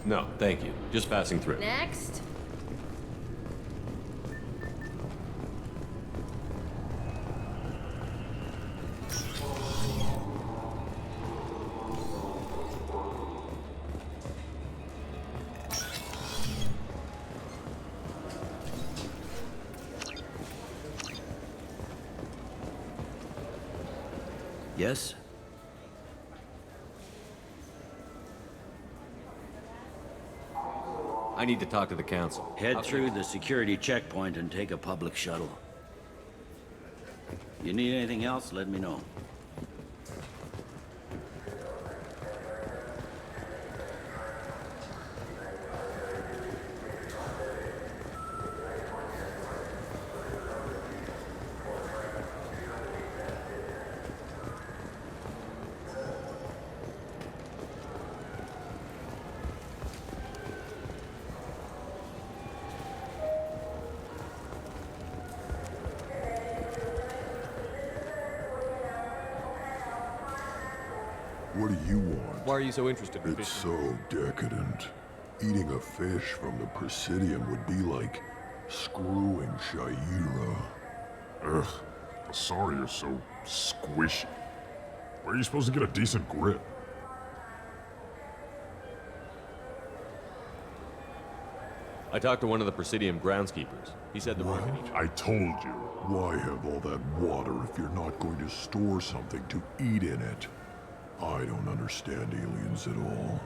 No, thank you. Just passing through. Next. Yes? I need to talk to the council. Head through the security checkpoint and take a public shuttle. You need anything else, let me know. What do you want? Why are you so interested in It's fishing? so decadent. Eating a fish from the Presidium would be like screwing Shaira. Ugh, sorry you're so squishy. Where are you supposed to get a decent grip? I talked to one of the Presidium groundskeepers. He said the room in each... I told you. Why have all that water if you're not going to store something to eat in it? I don't understand aliens at all.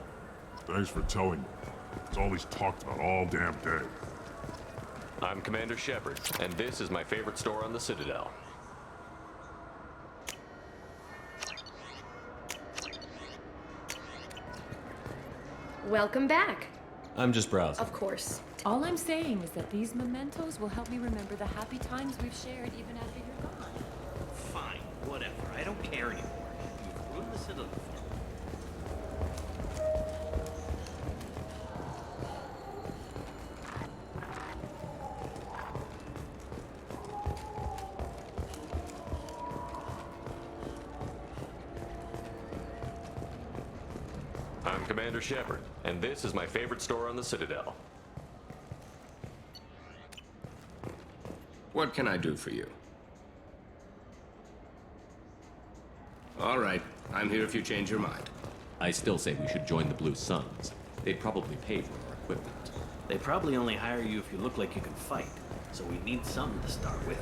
Thanks for telling me. It's all he's talked about all damn day. I'm Commander Shepard, and this is my favorite store on the Citadel. Welcome back. I'm just browsing. Of course. All I'm saying is that these mementos will help me remember the happy times we've shared even after you're gone. Fine, whatever. I don't care anymore. You've ruined the Citadel. I'm Commander Shepard, and this is my favorite store on the Citadel. What can I do for you? All right, I'm here if you change your mind. I still say we should join the Blue Suns. They'd probably pay for our equipment. They probably only hire you if you look like you can fight, so we need something to start with.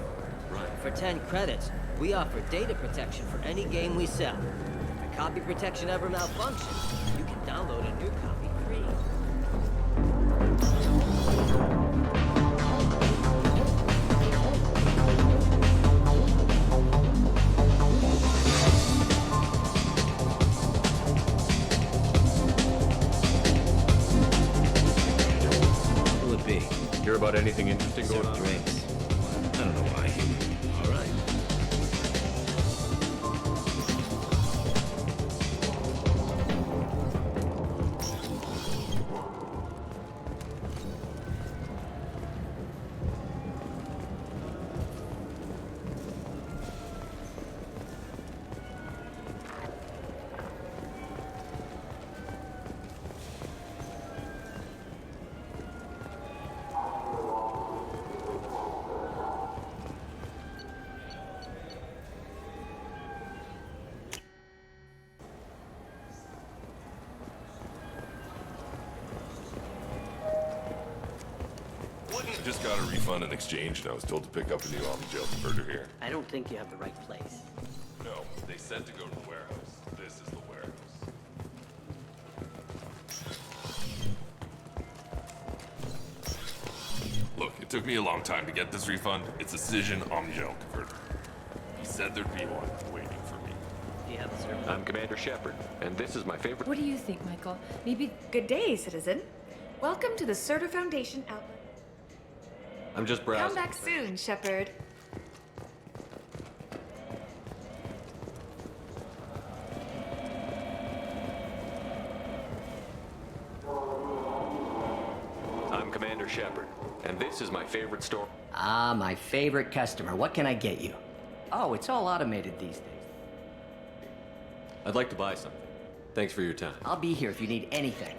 Right. For 10 credits, we offer data protection for any game we sell. If a copy protection ever malfunctions, you can download a new copy free. Who would be? Hear about anything interesting going on? Drinks. I don't know why. All right. Just got a refund in exchange, and I was told to pick up a new jail converter here. I don't think you have the right place. No, they said to go to the warehouse. This is the warehouse. Look, it took me a long time to get this refund. It's a Cision Omnigel converter. He said there'd be one waiting for me. Do you have the service? I'm Commander Shepard, and this is my favorite... What do you think, Michael? Maybe... Good day, citizen. Welcome to the Surtur Foundation outlet. I'm just browsing. Come back soon, Shepard. Commander Shepard, and this is my favorite store. Ah, my favorite customer. What can I get you? Oh, it's all automated these days. I'd like to buy something. Thanks for your time. I'll be here if you need anything.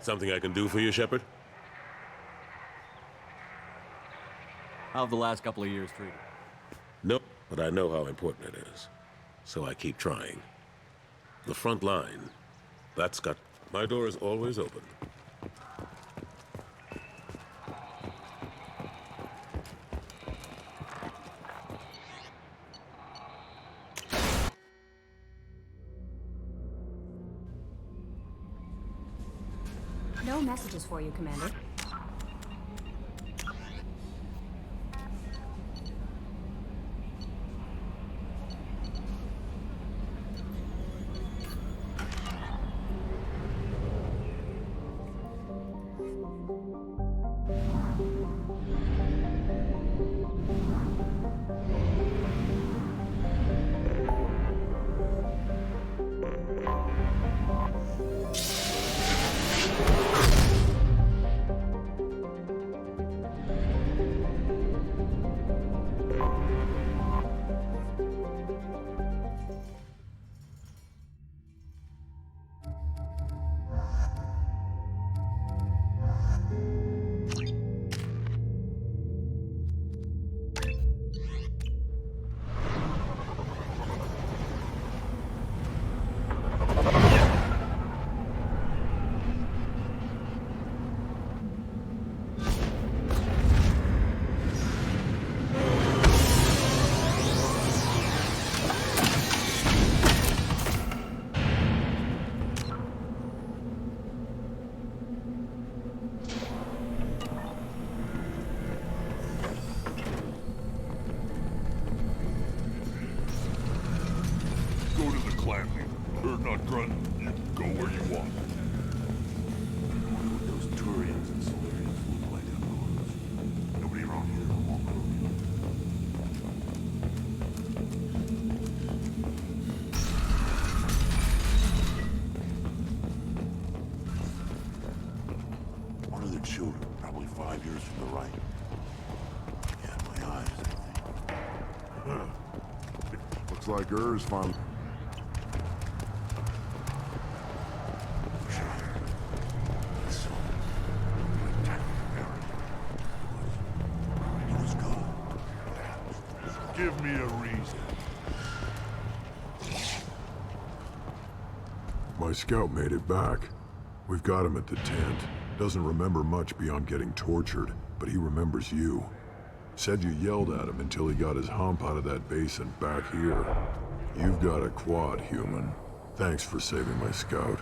Something I can do for you, Shepard? How have the last couple of years treated? No, but I know how important it is. So I keep trying. The front line, that's got... My door is always open. No messages for you, Commander. Children, probably 5 years from the right. Yeah, my eyes, I think. Looks like Ur's finally... Give me a reason. My scout made it back. We've got him at the tent. Doesn't remember much beyond getting tortured, but he remembers you. Said you yelled at him until he got his hump out of that basin back here. You've got a quad, human. Thanks for saving my scout.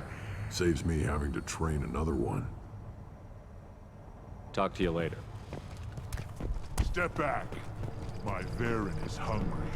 Saves me having to train another one. Talk to you later. Step back. My Varen is hungry.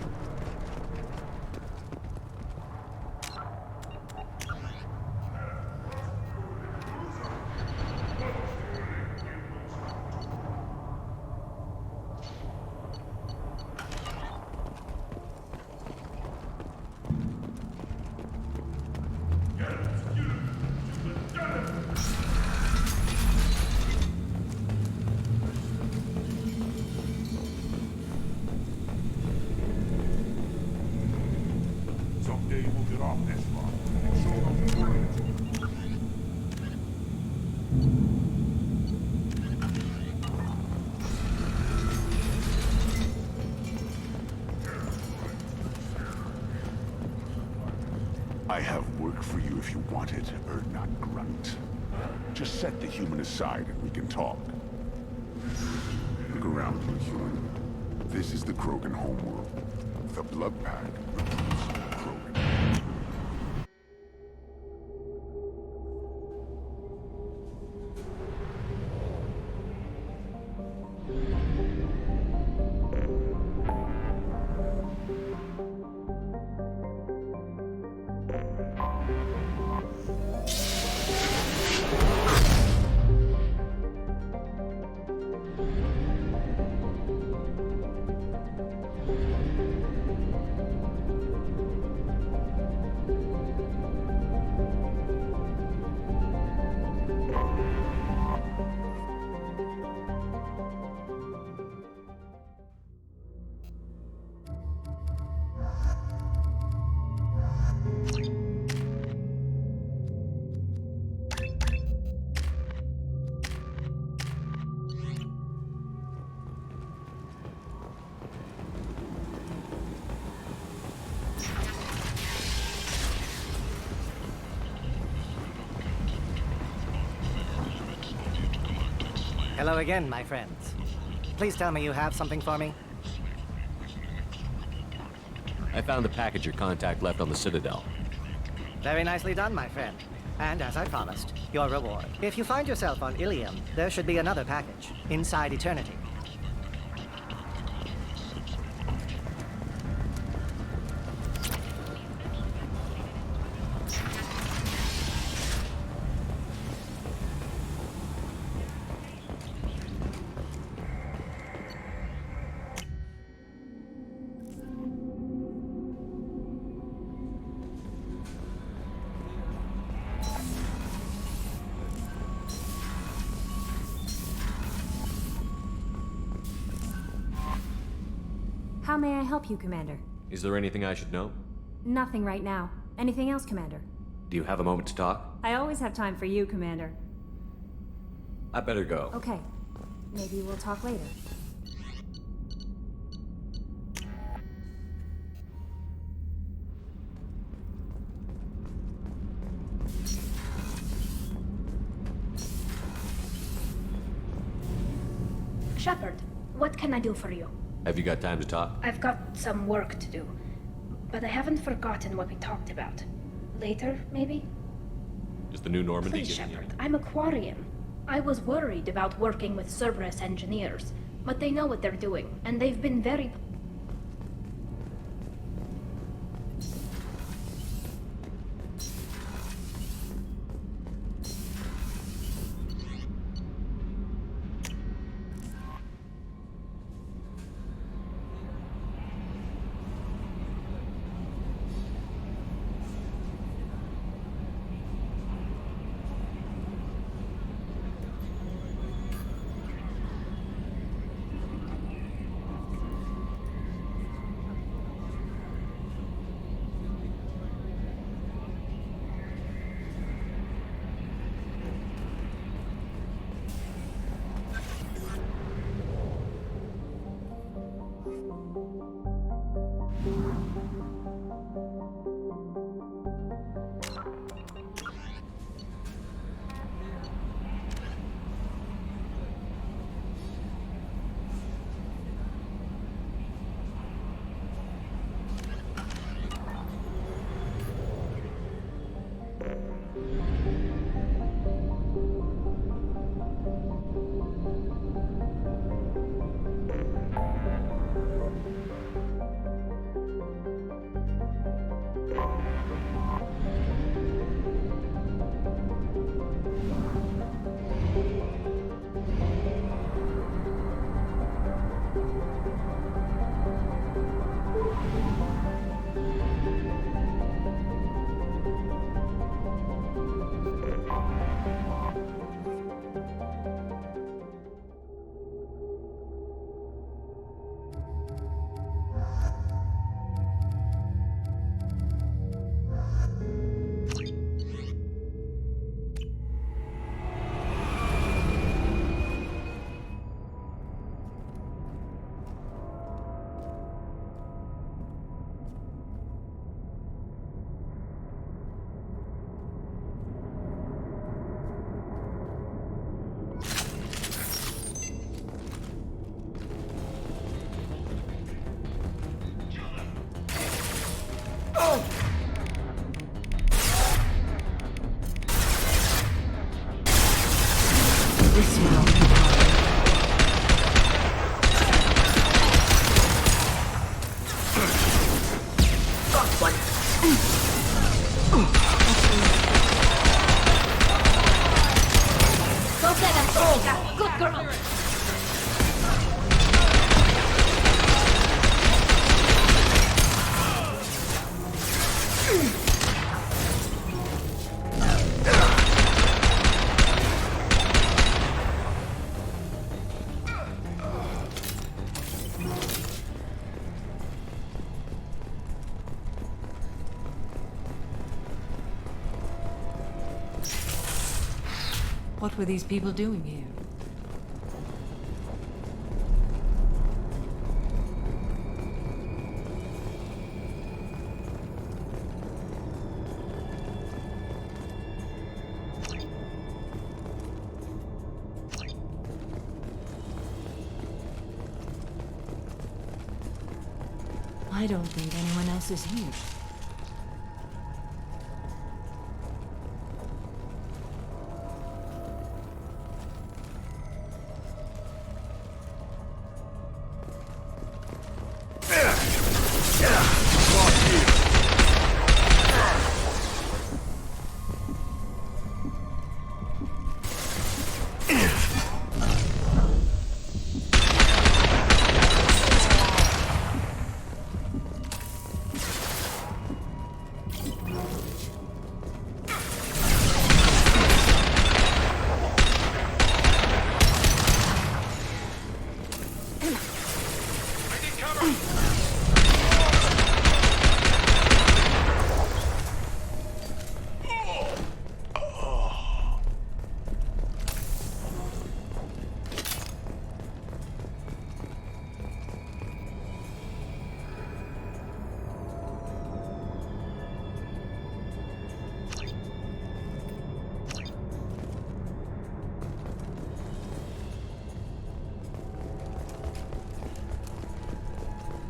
I have work for you if you want it, or not grunt. Just set the human aside and we can talk. Look around you, human. This is the Krogan homeworld. The Blood Pack recruits Krogan. Hello again, my friends. Please tell me you have something for me. I found the package your contact left on the Citadel. Very nicely done, my friend. And as I promised, your reward. If you find yourself on Ilium, there should be another package, inside Eternity. How may I help you, Commander? Is there anything I should know? Nothing right now. Anything else, Commander? Do you have a moment to talk? I always have time for you, Commander. I better go. Okay. Maybe we'll talk later. Shepard, what can I do for you? Have you got time to talk? I've got some work to do, but I haven't forgotten what we talked about. Later, maybe? Is the new Normandy Please, getting you? Shepard, I'm a Quarian. I was worried about working with Cerberus engineers, but they know what they're doing, and they've been very... What were these people doing here? I don't think anyone else is here.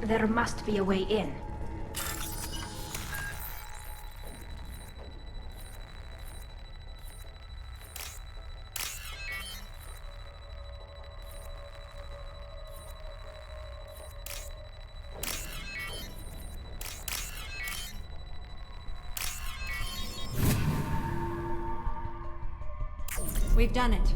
There must be a way in. We've done it.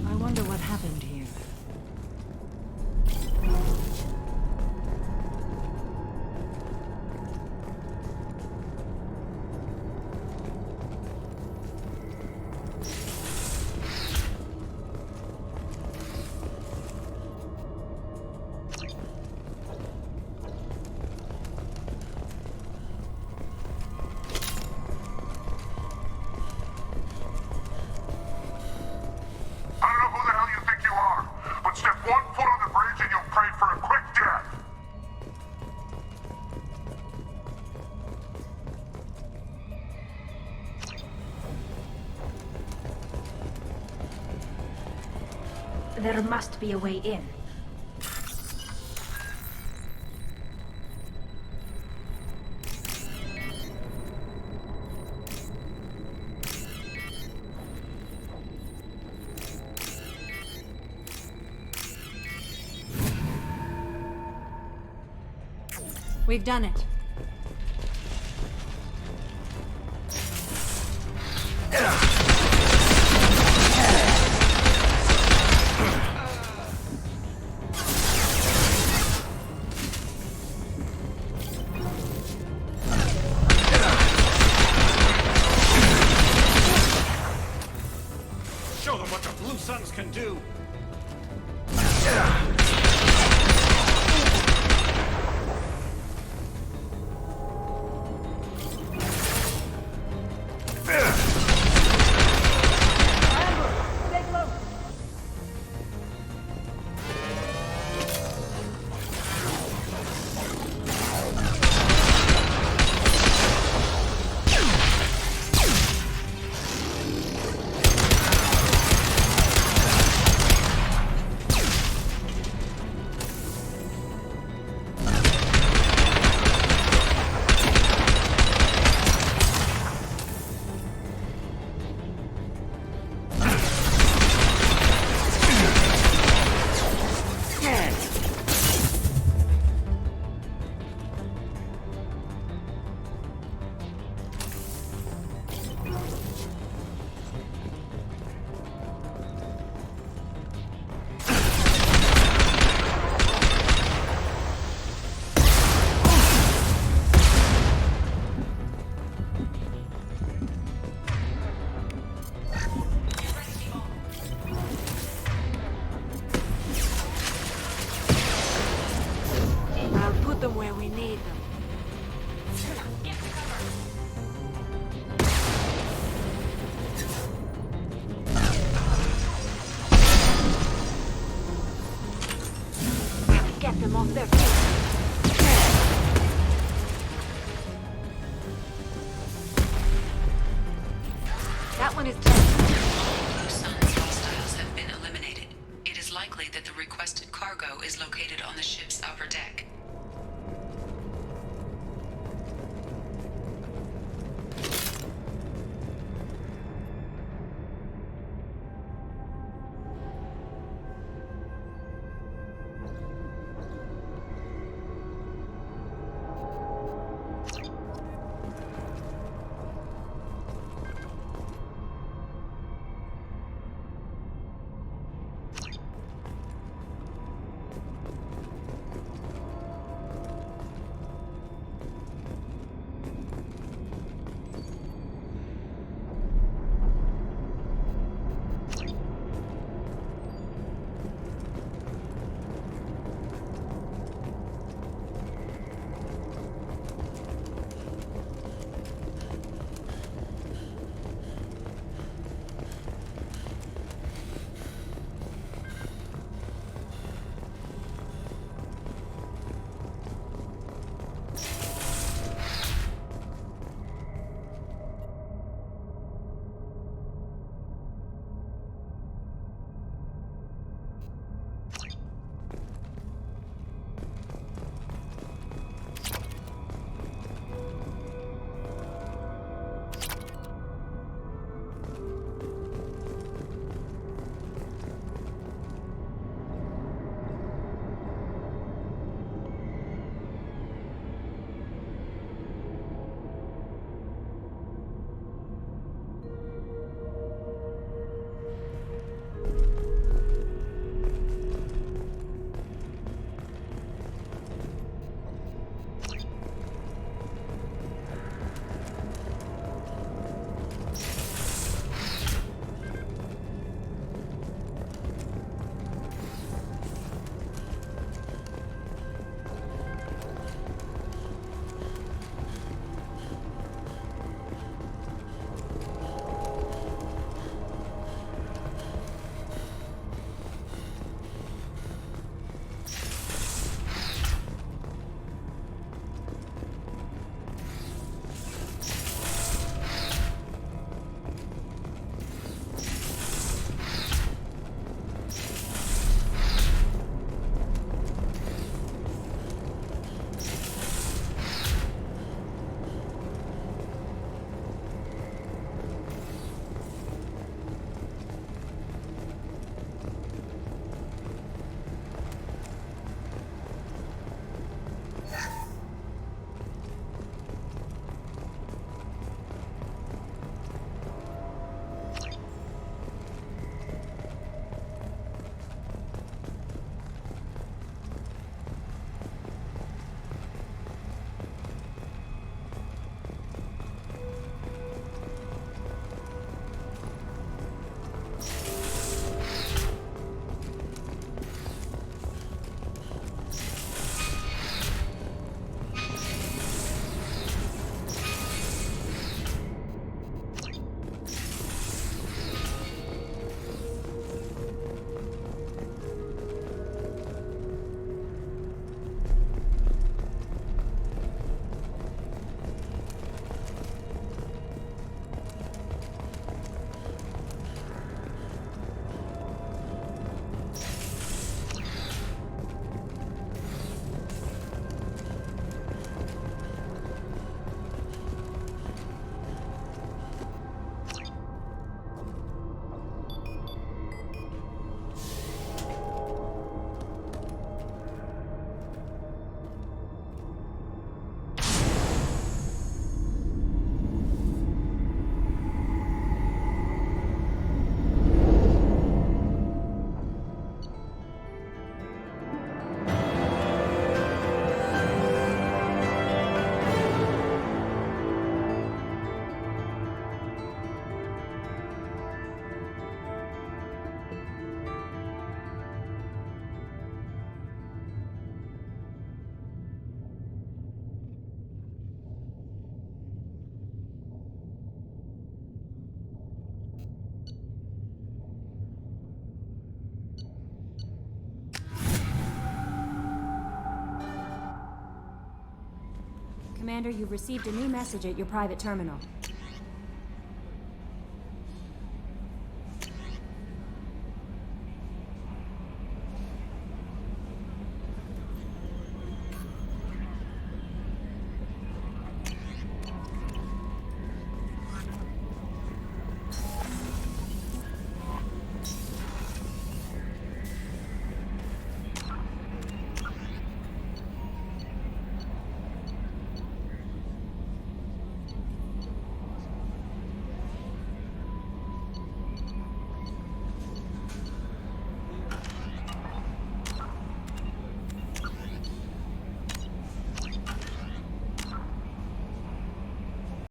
I wonder what happened here. There must be a way in. We've done it. Blue Suns can do. Them where we need them. Get them off their feet. That one is dead. Blue Sun's hostiles have been eliminated. It is likely that the requested cargo is located on the ship's upper deck. Commander, you've received a new message at your private terminal.